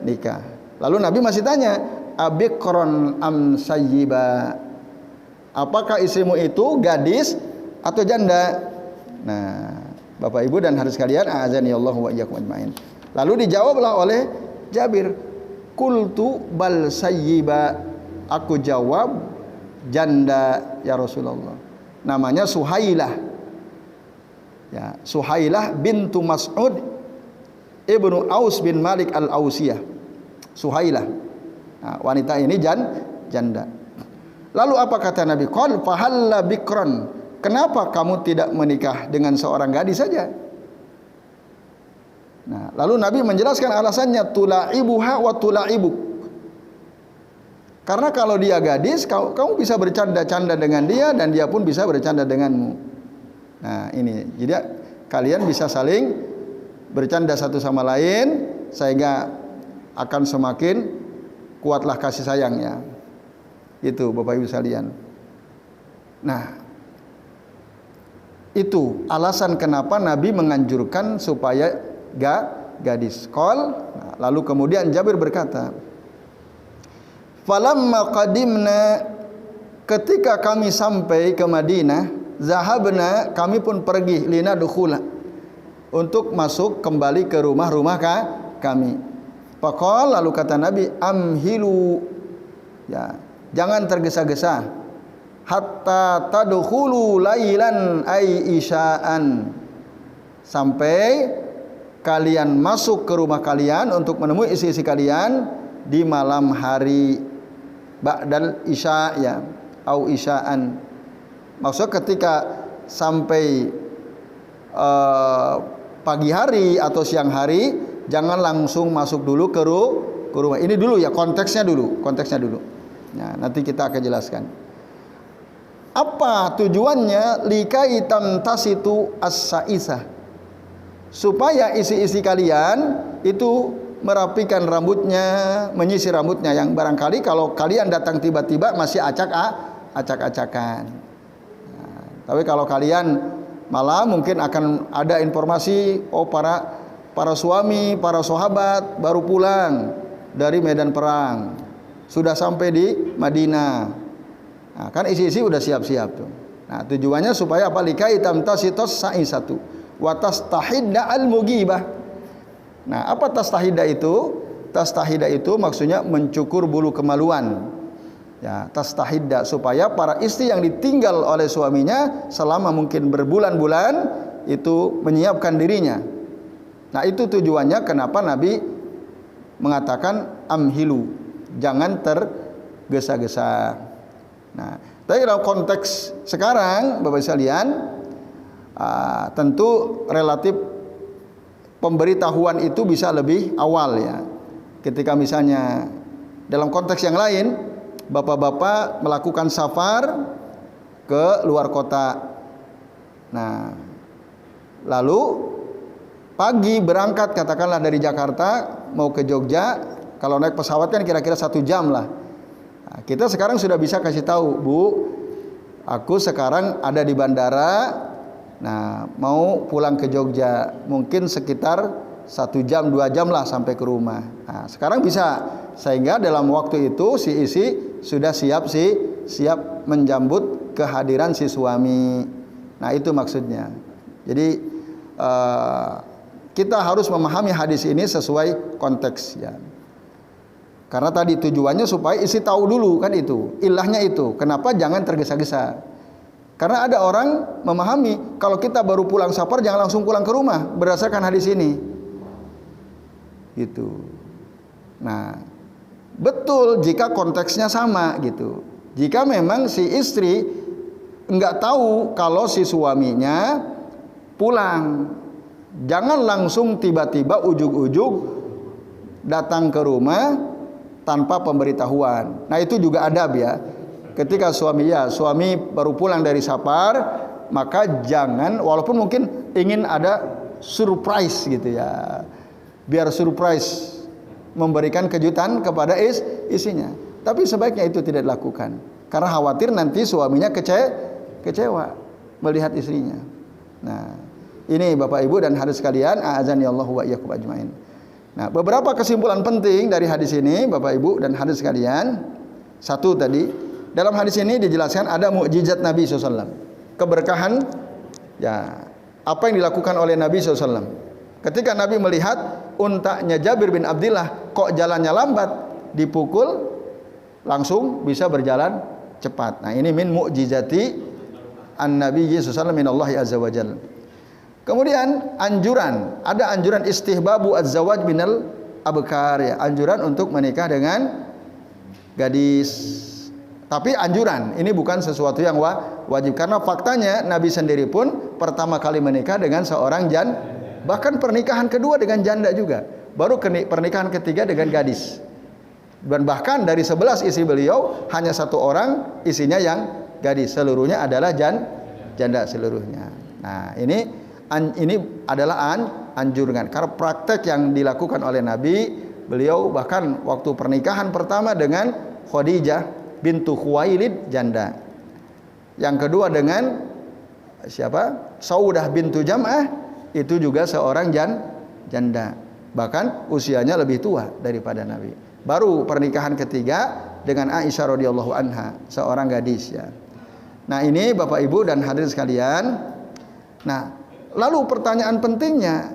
nikah. Lalu Nabi masih tanya, "Abikron am sayyiba?" Apakah istrimu itu gadis atau janda? Nah, Bapak Ibu dan hadirin sekalian, a'azanillahu wa iyyakum ajmain. Lalu dijawablah oleh Jabir, "Qultu bal sayyiba." Aku jawab janda ya Rasulullah. Namanya Suhailah. Ya, Suhailah bintu Mas'ud ibnu Aus bin Malik al-Ausiyah. Suhailah. Nah, wanita ini janda. Lalu apa kata Nabi? Qal fahalla bikran. Kenapa kamu tidak menikah dengan seorang gadis saja? Nah, lalu Nabi menjelaskan alasannya, tulaibuha wa tulaibuk. Karena kalau dia gadis, kamu bisa bercanda-canda dengan dia dan dia pun bisa bercanda denganmu. Nah, ini. Jadi kalian bisa saling bercanda satu sama lain sehingga akan semakin kuatlah kasih sayangnya. Itu Bapak Ibu sekalian. Nah, itu alasan kenapa Nabi menganjurkan supaya gadis. Nah, lalu kemudian Jabir berkata, "Falamma qadimna," ketika kami sampai ke Madinah, zahabna, kami pun pergi linadkhula, untuk masuk kembali ke rumah-rumah kami. Faqal, lalu kata Nabi, "Amhilu," ya, jangan tergesa-gesa, "hatta tadkhulu lailan ay isya'an," sampai kalian masuk ke rumah kalian untuk menemui istri-istri kalian di malam hari, ba'dal isya, ya, au isya'an. Maksud ketika sampai pagi hari atau siang hari, jangan langsung masuk dulu ke rumah. Ini dulu ya, konteksnya dulu. Nah, nanti kita akan jelaskan. Apa tujuannya? Likai tamtasitu as-saisah, supaya isi-isi kalian itu merapikan rambutnya, menyisir rambutnya, yang barangkali kalau kalian datang tiba-tiba masih acak-acakan. Nah, tapi kalau kalian malah mungkin akan ada informasi, oh para suami, para sahabat baru pulang dari medan perang, sudah sampai di Madinah. Nah, kan isi-isi udah siap-siap tuh. Nah, tujuannya supaya apa? Likai tamtasitus saisatu wa tastahidda al-mughibah. Nah, apa tastahidda itu? Tastahidda itu maksudnya mencukur bulu kemaluan. Ya, tastahidda, supaya para istri yang ditinggal oleh suaminya selama mungkin berbulan-bulan itu menyiapkan dirinya. Nah, itu tujuannya kenapa Nabi mengatakan amhilu, jangan tergesa-gesa. Nah, tapi dalam konteks sekarang Bapak sekalian, tentu relatif pemberitahuan itu bisa lebih awal ya. Ketika misalnya dalam konteks yang lain, bapak-bapak melakukan safar ke luar kota. Nah, lalu pagi berangkat katakanlah dari Jakarta mau ke Jogja, kalau naik pesawat kan kira-kira 1 jam lah. Nah, kita sekarang sudah bisa kasih tahu, "Bu, aku sekarang ada di bandara. Nah, mau pulang ke Jogja, mungkin sekitar 1 jam 2 jam lah sampai ke rumah." Nah, sekarang bisa, sehingga dalam waktu itu si istri sudah siap menjambut kehadiran si suami. Nah, itu maksudnya. Jadi kita harus memahami hadis ini sesuai konteks ya. Karena tadi tujuannya supaya istri tahu dulu, kan itu ilahnya itu. Kenapa jangan tergesa-gesa? Karena ada orang memahami kalau kita baru pulang safar jangan langsung pulang ke rumah berdasarkan hadis ini. Gitu. Nah, betul jika konteksnya sama gitu. Jika memang si istri enggak tahu kalau si suaminya pulang, jangan langsung tiba-tiba ujug-ujug datang ke rumah tanpa pemberitahuan. Nah, itu juga adab ya. Ketika suami baru pulang dari safar, maka jangan, walaupun mungkin ingin ada surprise gitu ya. Biar surprise, memberikan kejutan kepada istrinya. Tapi sebaiknya itu tidak dilakukan. Karena khawatir nanti suaminya kecewa melihat istrinya. Nah, ini Bapak Ibu dan hadirin sekalian, a'azani Allah wa iyyakum ajmain. Nah, beberapa kesimpulan penting dari hadis ini Bapak Ibu dan hadirin sekalian. Satu tadi, dalam hadis ini dijelaskan ada mukjizat Nabi SAW, keberkahan ya, apa yang dilakukan oleh Nabi SAW. Ketika Nabi melihat untanya Jabir bin Abdillah kok jalannya lambat, dipukul langsung bisa berjalan cepat. Nah, ini min mukjizati an-Nabi SAW min Allah azza wajalla. Kemudian anjuran, ada anjuran istihbabu az-zawaj minal abkar ya, anjuran untuk menikah dengan gadis. Tapi anjuran, ini bukan sesuatu yang wajib, karena faktanya Nabi sendiri pun pertama kali menikah dengan seorang bahkan pernikahan kedua dengan janda juga, baru pernikahan ketiga dengan gadis. Dan bahkan dari 11 istri beliau hanya satu orang isinya yang gadis, seluruhnya adalah janda seluruhnya. Nah, ini adalah anjuran karena praktek yang dilakukan oleh Nabi. Beliau bahkan waktu pernikahan pertama dengan Khadijah bintu Khuwailid, janda. Yang kedua dengan siapa? Saudah bintu Jam'ah, itu juga seorang janda. Bahkan usianya lebih tua daripada Nabi. Baru pernikahan ketiga dengan Aisyah radhiyallahu anha, seorang gadis ya. Nah, ini Bapak Ibu dan hadirin sekalian. Nah, lalu pertanyaan pentingnya,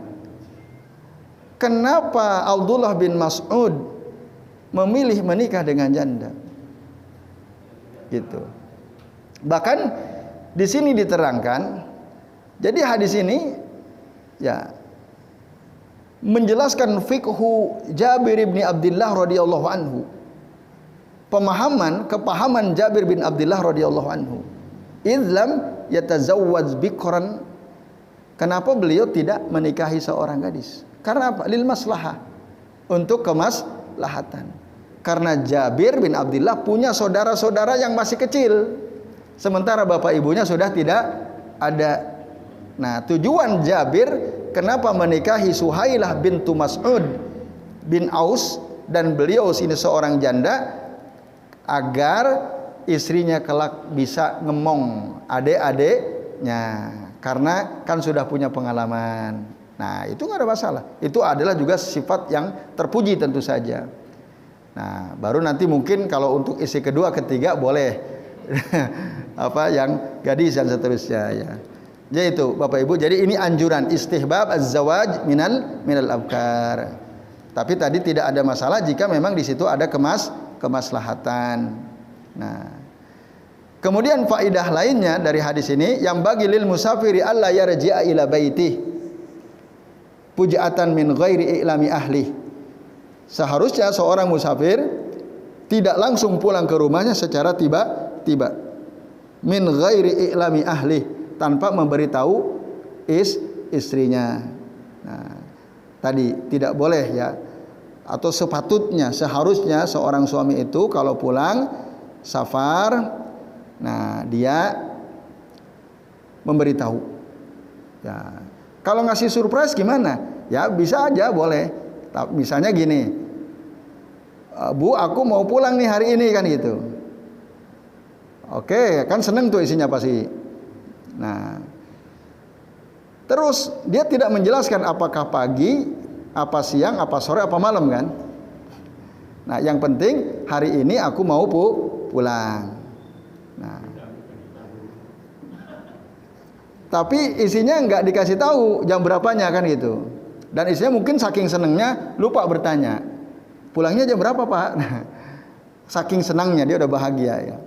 kenapa Abdullah bin Mas'ud memilih menikah dengan janda? Gitu. Bahkan di sini diterangkan, jadi hadis ini ya menjelaskan fikhu Jabir bin Abdillah radhiyallahu anhu. Kepahaman Jabir bin Abdillah radhiyallahu anhu. Idlam yatazawwaj bikran. Kenapa beliau tidak menikahi seorang gadis? Karena apa? Lil maslahah, untuk kemaslahatan. Karena Jabir bin Abdillah punya saudara-saudara yang masih kecil, sementara bapak ibunya sudah tidak ada. Nah, tujuan Jabir kenapa menikahi Suhailah bintu Mas'ud bin Aus dan beliau ini seorang janda, agar istrinya kelak bisa ngemong adik-adiknya, karena kan sudah punya pengalaman. Nah, itu nggak ada masalah. Itu adalah juga sifat yang terpuji tentu saja. Nah, baru nanti mungkin kalau untuk istri kedua, ketiga boleh apa yang gadis dan seterusnya ya. Jadi itu Bapak Ibu, jadi ini anjuran istihbab az-zawaj minal abkar. Tapi tadi tidak ada masalah jika memang di situ ada kemaslahatan. Nah, kemudian faidah lainnya dari hadis ini, yang bagi lil musafiri alla yarji'a ila baitih pujatan min ghairi i'lami ahli. Seharusnya seorang musafir tidak langsung pulang ke rumahnya secara tiba-tiba. Min ghairi i'lami ahli, tanpa memberitahu istrinya. Nah, tadi tidak boleh ya, atau sepatutnya, seharusnya seorang suami itu kalau pulang safar, nah dia memberitahu. Ya, kalau ngasih surprise gimana? Ya bisa aja boleh. Misalnya gini, Bu, aku mau pulang nih hari ini kan gitu. Oke, kan seneng tuh isinya pasti. Nah, terus dia tidak menjelaskan apakah pagi, apa siang, apa sore, apa malam kan. Nah, yang penting hari ini aku mau pulang. Nah, tapi isinya nggak dikasih tahu jam berapanya kan gitu. Dan istrinya mungkin saking senengnya lupa bertanya, pulangnya jam berapa Pak? Nah, saking senangnya dia udah bahagia ya.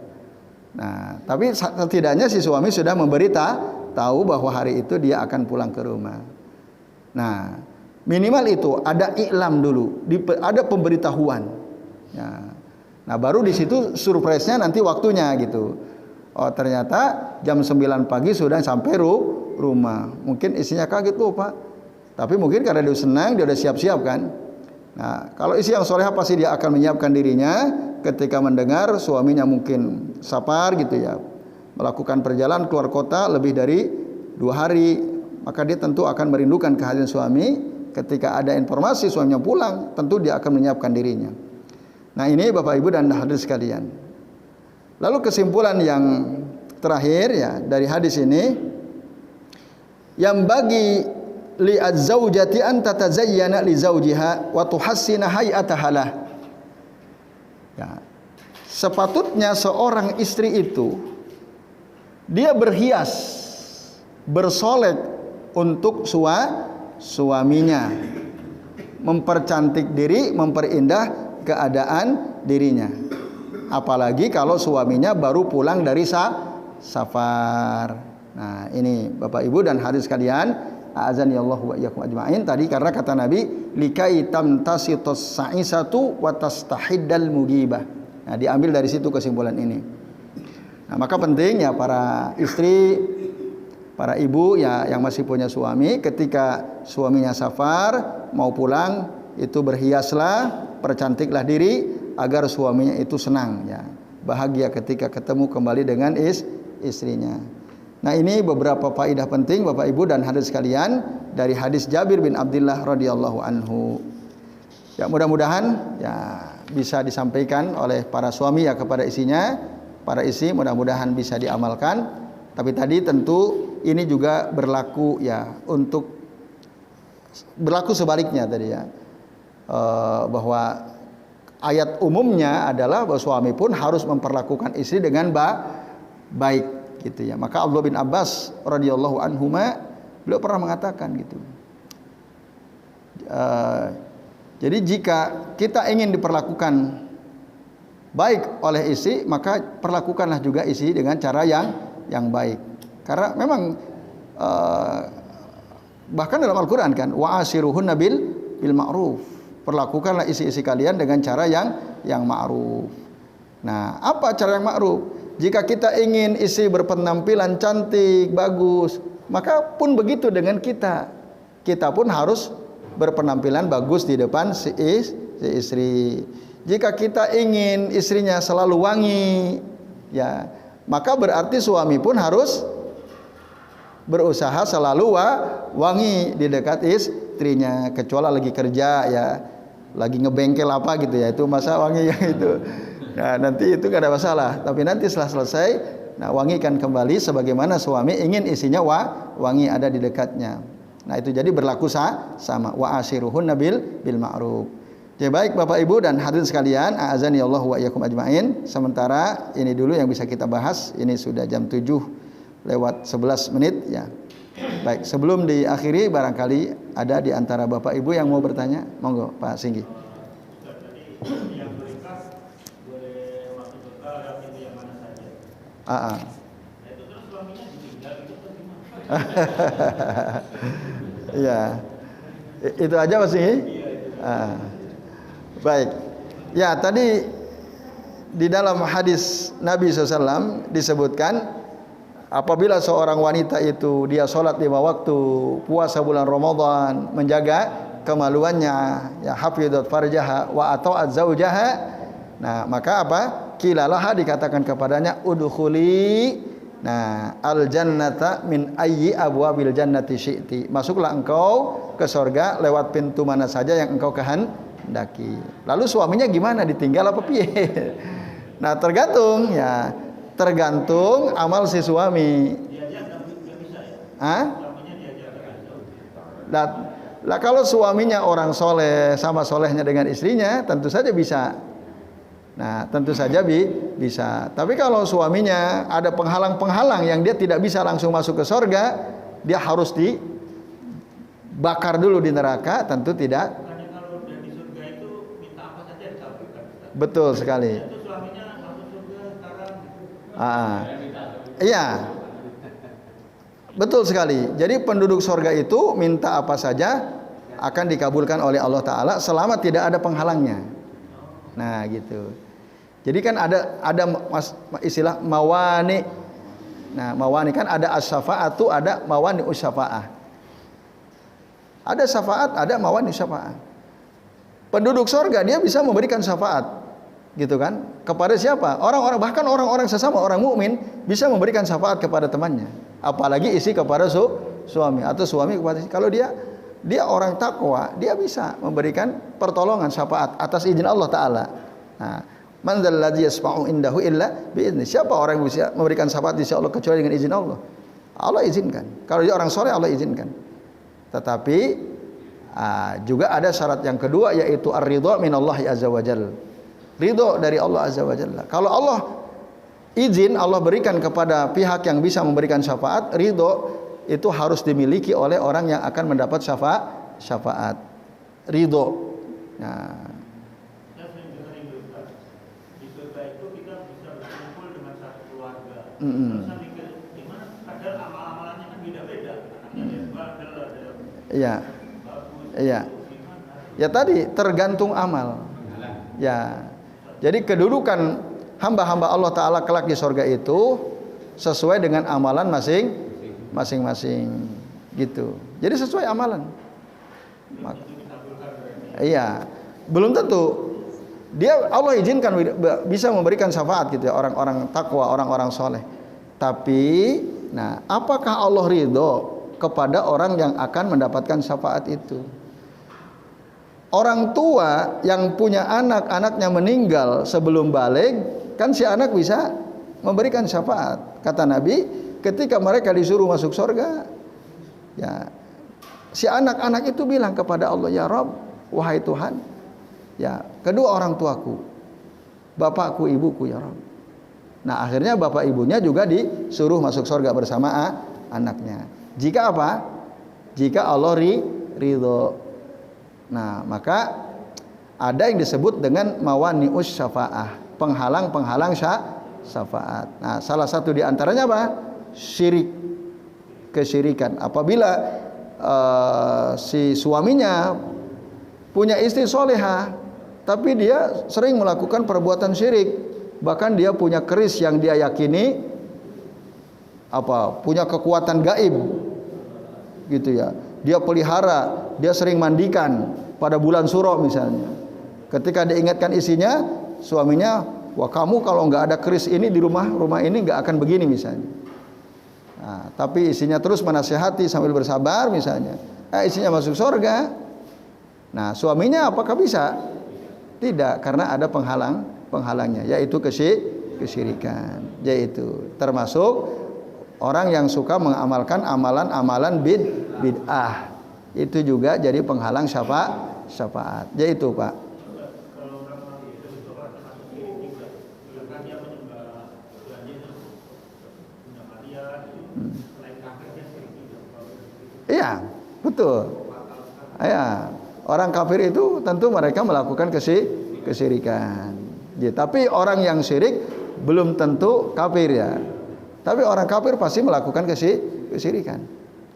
Nah, tapi setidaknya si suami sudah tahu bahwa hari itu dia akan pulang ke rumah. Nah, minimal itu ada iklam dulu, ada pemberitahuan. Ya. Nah, baru di situ surprise-nya nanti waktunya gitu. Oh, ternyata jam 9 pagi sudah sampai rumah. Mungkin istrinya kaget loh Pak. Tapi mungkin karena dia senang, dia udah siap-siap kan. Nah, kalau istri yang solehah pasti dia akan menyiapkan dirinya ketika mendengar suaminya mungkin safar gitu ya, melakukan perjalanan keluar kota lebih dari 2 hari, maka dia tentu akan merindukan kehadiran suami. Ketika ada informasi suaminya pulang, tentu dia akan menyiapkan dirinya. Nah, ini Bapak Ibu dan hadirin sekalian. Lalu kesimpulan yang terakhir ya dari hadis ini, yang bagi li az-zaujati an tatazayyana li zawjiha wa tuhassina hay'ataha lah. Ya. Sepatutnya seorang istri itu dia berhias, bersolek untuk suaminya, mempercantik diri, memperindah keadaan dirinya. Apalagi kalau suaminya baru pulang dari safar. Nah, ini Bapak Ibu dan hadirin sekalian, a'azani Allah wa iyyakum ajma'in. Tadi karena kata Nabi, likai tamtasitus sa'isatu wa tastahiddal mugibah. Nah, diambil dari situ kesimpulan ini. Nah, maka penting ya para istri, para ibu ya yang masih punya suami, ketika suaminya safar mau pulang itu berhiaslah, percantiklah diri agar suaminya itu senang ya, bahagia ketika ketemu kembali dengan istrinya. Nah, ini beberapa faedah penting Bapak Ibu dan hadirin sekalian dari hadis Jabir bin Abdullah radhiyallahu anhu. Ya, mudah-mudahan ya bisa disampaikan oleh para suami ya kepada istrinya, para istri mudah-mudahan bisa diamalkan. Tapi tadi tentu ini juga berlaku ya untuk berlaku sebaliknya tadi ya, bahwa ayat umumnya adalah bahwa suami pun harus memperlakukan istri dengan baik gitu ya. Maka Abdullah bin Abbas radhiyallahu anhuma beliau pernah mengatakan gitu. Jadi jika kita ingin diperlakukan baik oleh istri, maka perlakukanlah juga istri dengan cara yang baik. Karena memang bahkan dalam Al-Qur'an kan wa'ashiruhunna bil ma'ruf. Perlakukanlah istri-istri kalian dengan cara yang ma'ruf. Nah, apa cara yang ma'ruf? Jika kita ingin istri berpenampilan cantik, bagus, maka pun begitu dengan kita. Kita pun harus berpenampilan bagus di depan si istri. Jika kita ingin istrinya selalu wangi, ya, maka berarti suami pun harus berusaha selalu wangi di dekat istrinya, kecuali lagi kerja ya, lagi ngebengkel apa gitu ya, itu masa wangi yang itu. Nah, nanti itu gak ada masalah. Tapi nanti setelah selesai, nah wangikan kembali sebagaimana suami ingin istrinya wangi ada di dekatnya. Nah, itu jadi berlaku sama wa ashiruhunna bil ma'ruf. Ya, baik Bapak Ibu dan hadirin sekalian, a'azani Allah wa iyyakum ajmain. Sementara ini dulu yang bisa kita bahas. Ini sudah jam 7:11 ya. Baik, sebelum diakhiri barangkali ada di antara Bapak Ibu yang mau bertanya. Monggo Pak Singgi. Yang berikas boleh waktu total yang itu yang mana saja. Itu terus suaminya ditinggal itu gimana? Iya. Itu aja Mas Singgi? Baik. Ya, tadi di dalam hadis Nabi SAW disebutkan apabila seorang wanita itu dia sholat 5 waktu, puasa bulan Ramadan, menjaga kemaluannya, ya hafidhat farjaha wa ata'at zaujaha. Nah, maka apa? Kilalaha dikatakan kepadanya udkhuli al jannata min ayyi abwabil jannati syi'ti. Masuklah engkau ke surga lewat pintu mana saja yang engkau kehendaki. Lalu suaminya gimana? Ditinggal apa piye? Nah, tergantung ya. Tergantung amal si suami. Lah kalau suaminya orang soleh sama solehnya dengan istrinya, tentu saja bisa. Nah, tentu saja bisa. Tapi kalau suaminya ada penghalang-penghalang yang dia tidak bisa langsung masuk ke surga, dia harus dibakar dulu di neraka, tentu tidak. Bukannya kalau dia di surga itu minta apa saja dikabulkan. Betul sekali. Itu suaminya masuk surga sekarang. Iya, betul sekali. Jadi penduduk surga itu minta apa saja akan dikabulkan oleh Allah Ta'ala selama tidak ada penghalangnya. Nah gitu. Jadi kan ada istilah mawani. Nah, mawani kan ada as-syafa'atu, ada mawani us-syafa'ah. Ada syafaat, ada mawani syafa'ah. Penduduk surga dia bisa memberikan syafaat. Gitu kan? Kepada siapa? Orang-orang, bahkan orang-orang sesama orang mukmin bisa memberikan syafaat kepada temannya. Apalagi isi kepada suami atau suami kepada istri. Kalau dia orang takwa, dia bisa memberikan pertolongan syafaat atas izin Allah Ta'ala. Nah, man dzalladzi yasfa'u indahu illa bi'izni. Siapa orang yang bisa memberikan syafaat di sisi Allah kecuali dengan izin Allah? Allah izinkan. Kalau dia orang soleh, Allah izinkan. Tetapi juga ada syarat yang kedua, yaitu ar-ridha minallahi azza wajalla. Ridho dari Allah azza wajalla. Kalau Allah izin, Allah berikan kepada pihak yang bisa memberikan syafaat, ridho itu harus dimiliki oleh orang yang akan mendapat syafaat. Ridho. Nah, di surga itu kita bisa berkumpul dengan satu keluarga. Mm-mm. Saya mikir gimana? Padahal amal-amalannya kan beda-beda. Anaknya bandel, iya. bagus. Iya. Ya tadi tergantung amal. Ya. Jadi kedudukan hamba-hamba Allah Ta'ala kelak di surga itu sesuai dengan amalan masing-masing gitu. Jadi sesuai amalan. Iya. Belum tentu dia Allah izinkan bisa memberikan syafaat gitu ya, orang-orang takwa, orang-orang soleh. Tapi, nah, apakah Allah ridho kepada orang yang akan mendapatkan syafaat itu? Orang tua yang punya anak, anaknya meninggal sebelum balik, kan si anak bisa memberikan syafaat. Kata Nabi, ketika mereka disuruh masuk surga, ya, si anak-anak itu bilang kepada Allah, ya Rabb, wahai Tuhan, ya, kedua orang tuaku, bapakku, ibuku, ya Rabb. Nah, akhirnya bapak ibunya juga disuruh masuk surga bersama anaknya. Jika apa? Jika Allah ridho. Nah, maka ada yang disebut dengan mawani'us syafa'ah, penghalang-penghalang syafaat. Nah, salah satu di antaranya apa? Syirik, kesyirikan. Apabila si suaminya punya istri soleha, tapi dia sering melakukan perbuatan syirik, bahkan dia punya keris yang dia yakini punya kekuatan gaib, gitu ya. Dia pelihara, dia sering mandikan pada bulan suro misalnya. Ketika diingatkan isinya, suaminya, wah kamu kalau nggak ada keris ini di rumah ini nggak akan begini misalnya. Nah, tapi isinya terus menasihati sambil bersabar misalnya. Isinya masuk surga. Nah, suaminya apakah bisa? Tidak, karena ada penghalangnya, yaitu kesyirikan. Yaitu termasuk orang yang suka mengamalkan amalan-amalan bid'ah, itu juga jadi penghalang syafaat. Yaitu Pak. Kalau orang mati itu termasuk syirik juga. Bahkan dia menyembah Tuhan Yesus, menyembah Maria, selain kafirnya syirik juga. Iya, betul. Iya, orang kafir itu tentu mereka melakukan kesyirikan. Ya, tapi orang yang syirik belum tentu kafir ya. Tapi orang kafir pasti melakukan kesyirikan.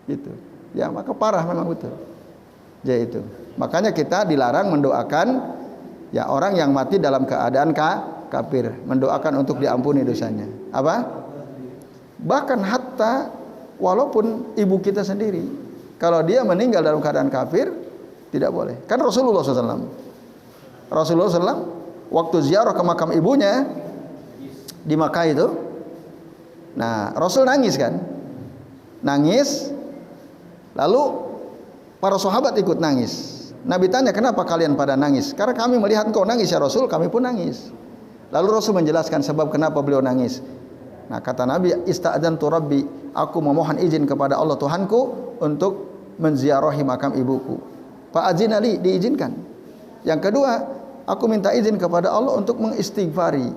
Gitu. Ya, maka parah memang betul. Ya itu. Makanya kita dilarang mendoakan ya orang yang mati dalam keadaan kafir, mendoakan untuk diampuni dosanya. Apa? Bahkan hatta walaupun ibu kita sendiri, kalau dia meninggal dalam keadaan kafir, tidak boleh. Kan Rasulullah SAW waktu ziarah ke makam ibunya di Makkah itu, nah, Rasul nangis kan? Nangis. Lalu para sahabat ikut nangis. Nabi tanya, "Kenapa kalian pada nangis?" "Karena kami melihat engkau nangis ya Rasul, kami pun nangis." Lalu Rasul menjelaskan sebab kenapa beliau nangis. Nah, kata Nabi, "Ista'dzantu Rabbi," aku memohon izin kepada Allah Tuhanku untuk menziarahi makam ibuku. Fa'adzina li, diizinkan. Yang kedua, aku minta izin kepada Allah untuk mengistighfari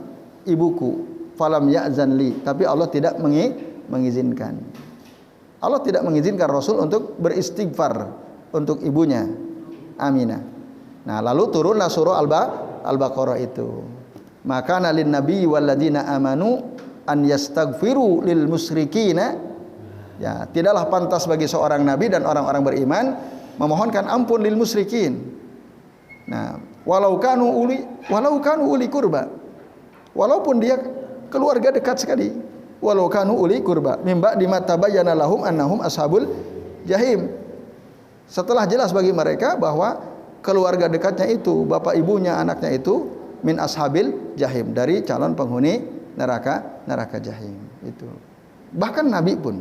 ibuku. Falam ya'zan li, tapi Allah tidak mengizinkan. Allah tidak mengizinkan Rasul untuk beristighfar untuk ibunya Aminah. Nah, lalu turunlah surah Al-Baqarah itu. Maka nalin nabi walladzina amanu an yastaghfiru lil musyrikina. Ya, tidaklah pantas bagi seorang nabi dan orang-orang beriman memohonkan ampun lil musyrikin. Nah, walau kanu uli kurba. Walaupun dia keluarga dekat sekali, walau kanu uli kurba mimba dimatabayyana lahum annahum ashabul jahim. Setelah jelas bagi mereka bahwa keluarga dekatnya itu, bapak ibunya, anaknya itu min ashabil jahim, dari calon penghuni neraka jahim itu. Bahkan Nabi pun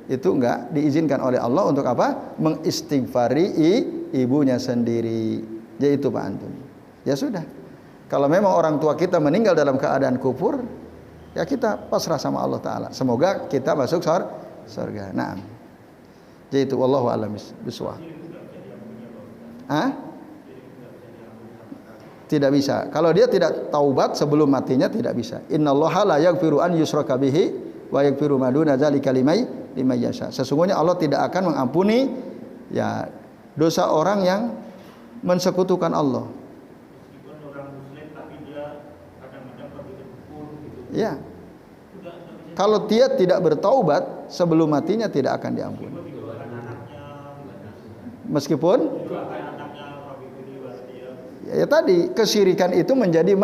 itu enggak diizinkan oleh Allah untuk apa? Mengistighfari ibunya sendiri. Yaitu Pak Antum. Ya sudah. Kalau memang orang tua kita meninggal dalam keadaan kufur, ya kita pasrah sama Allah Ta'ala. Semoga kita masuk surga. Naam. Yaitu wallahu a'lam bishawab. Tidak bisa. Kalau dia tidak taubat sebelum matinya tidak bisa. Innallaha la yaghfiru an yushraka bihi wa yaghfiru ma duna dzalika liman yasha. Sesungguhnya Allah tidak akan mengampuni ya dosa orang yang mensekutukan Allah. Meskipun orang muslim tapi dia kadang-kadang pergi ke dukun gitu. Ya. Kalau dia tidak bertaubat sebelum matinya tidak akan diampuni. Meskipun ya tadi kesyirikan itu menjadi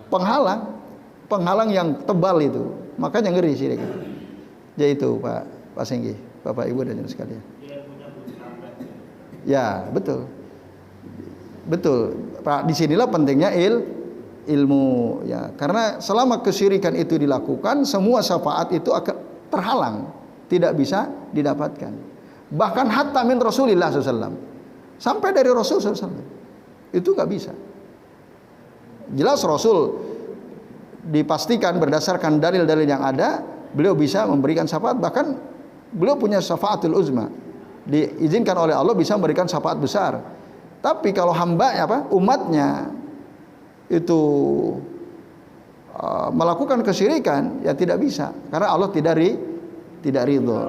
penghalang yang tebal itu. Makanya ngeri syirik itu. Yaitu Pak Singgi, Bapak Ibu dan sekalian. Ya, betul. Betul. Pak, disinilah pentingnya ilmu ya. Karena selama kesyirikan itu dilakukan, semua syafaat itu akan terhalang, tidak bisa didapatkan. Bahkan hatta min Rasulillah SAW, sampai dari Rasul SAW itu nggak bisa. Jelas Rasul dipastikan berdasarkan dalil-dalil yang ada, beliau bisa memberikan syafaat. Bahkan beliau punya syafaatul uzma, diizinkan oleh Allah bisa memberikan syafaat besar. Tapi kalau hambanya umatnya itu melakukan kesyirikan, ya tidak bisa, karena Allah tidak ridho.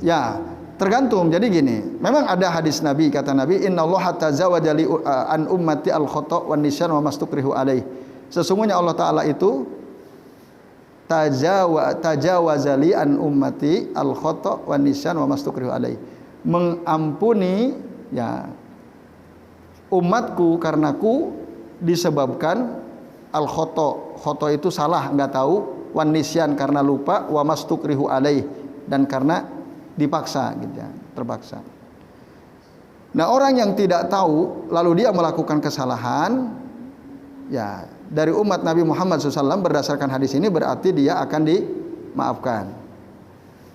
Ya, tergantung. Jadi gini, memang ada hadis Nabi, kata Nabi, innallaha tazawaja li an ummati al khata' wan nisyan wa mastukrihu alaih. Sesungguhnya Allah Ta'ala itu tajawazali an ummati al khata' wan nisyan wa mastukrihu alaih, mengampuni ya umatku karenaku disebabkan al khata' itu salah, enggak tahu, wan nisyan karena lupa, wa mastukrihu alaih dan karena dipaksa gitu ya, terpaksa. Nah, orang yang tidak tahu lalu dia melakukan kesalahan ya dari umat Nabi Muhammad SAW berdasarkan hadis ini berarti dia akan dimaafkan.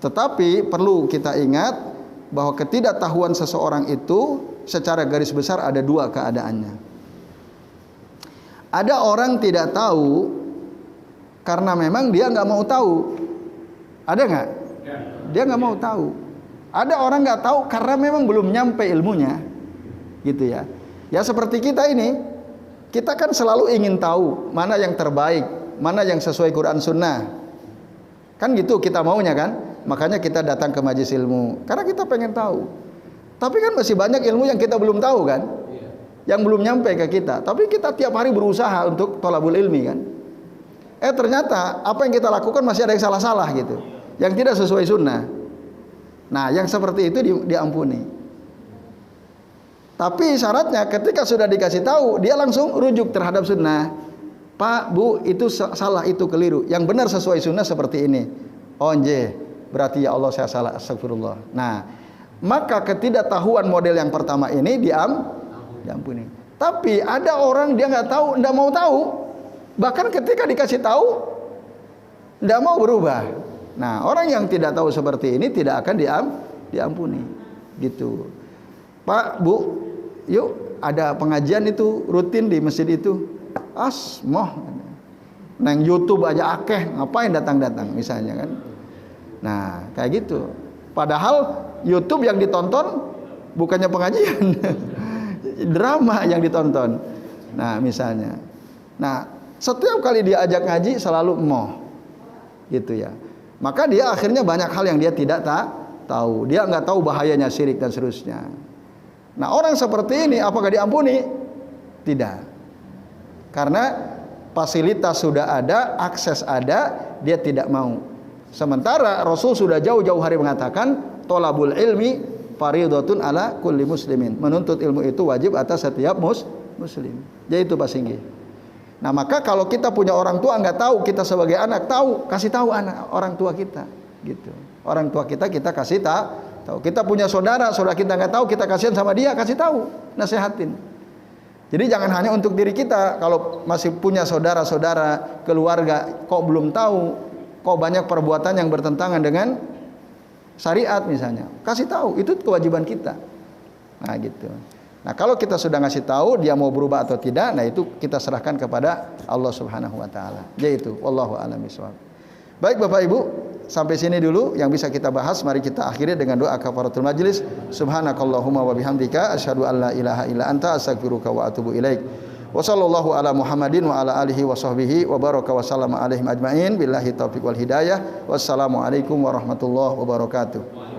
Tetapi perlu kita ingat bahwa ketidaktahuan seseorang itu secara garis besar ada dua keadaannya. Ada orang tidak tahu karena memang dia nggak mau tahu. Ada nggak? Dia nggak mau tahu. Ada orang nggak tahu karena memang belum nyampe ilmunya, gitu ya. Ya seperti kita ini, kita kan selalu ingin tahu mana yang terbaik, mana yang sesuai Quran Sunnah. Kan gitu kita maunya kan. Makanya kita datang ke majelis ilmu karena kita pengen tahu. Tapi kan masih banyak ilmu yang kita belum tahu kan, yang belum nyampe ke kita. Tapi kita tiap hari berusaha untuk thalabul ilmi kan. Ternyata apa yang kita lakukan masih ada yang salah-salah gitu, yang tidak sesuai sunnah. Nah, yang seperti itu diampuni. Tapi syaratnya ketika sudah dikasih tahu, dia langsung rujuk terhadap sunnah. Pak, Bu, itu salah, itu keliru. Yang benar sesuai sunnah seperti ini. Oh, nje, berarti ya Allah saya salah, astagfirullah. Nah, maka ketidaktahuan model yang pertama ini diampuni. Tapi ada orang dia nggak tahu, nggak mau tahu. Bahkan ketika dikasih tahu, nggak mau berubah. Nah, orang yang tidak tahu seperti ini tidak akan diampuni. Gitu. Pak, Bu, yuk ada pengajian itu rutin di masjid itu. Moh, nang YouTube aja akeh, ngapain datang-datang misalnya kan. Nah, kayak gitu. Padahal YouTube yang ditonton bukannya pengajian, drama yang ditonton. Nah, misalnya. Nah, setiap kali dia ajak ngaji selalu moh, gitu ya. Maka dia akhirnya banyak hal yang dia tidak tahu. Dia nggak tahu bahayanya syirik dan seterusnya. Nah, orang seperti ini apakah diampuni? Tidak. Karena fasilitas sudah ada, akses ada, dia tidak mau. Sementara Rasul sudah jauh-jauh hari mengatakan thalabul ilmi fardhatun ala kulli muslimin. Menuntut ilmu itu wajib atas setiap muslim. Jadi itu Pak Singgi. Nah, maka kalau kita punya orang tua nggak tahu, kita sebagai anak tahu, kasih tahu anak orang tua kita, gitu. Orang tua kita kasih Tahu. Kita punya saudara kita nggak tahu, kita kasihan sama dia, kasih tahu, nasihatin. Jadi jangan hanya untuk diri kita. Kalau masih punya saudara-saudara, keluarga, kok belum tahu, kok banyak perbuatan yang bertentangan dengan syariat misalnya, kasih tahu, itu kewajiban kita. Nah gitu. Nah kalau kita sudah ngasih tahu, dia mau berubah atau tidak, nah itu kita serahkan kepada Allah Subhanahu Wa Taala. Yaitu, wallahu a'lam bishawab. Baik Bapak Ibu, sampai sini dulu yang bisa kita bahas. Mari kita akhiri dengan doa kafaratul majlis. Subhanakallahumma wa bihamdika asyhadu an la ilaha illa anta astaghfiruka wa atubu ilaik. Wa sallallahu ala Muhammadin wa ala alihi wa sahbihi wa baraka wa sallama alaihim ajmain. Billahi taufiq wal hidayah. Wassalamualaikum warahmatullahi wabarakatuh.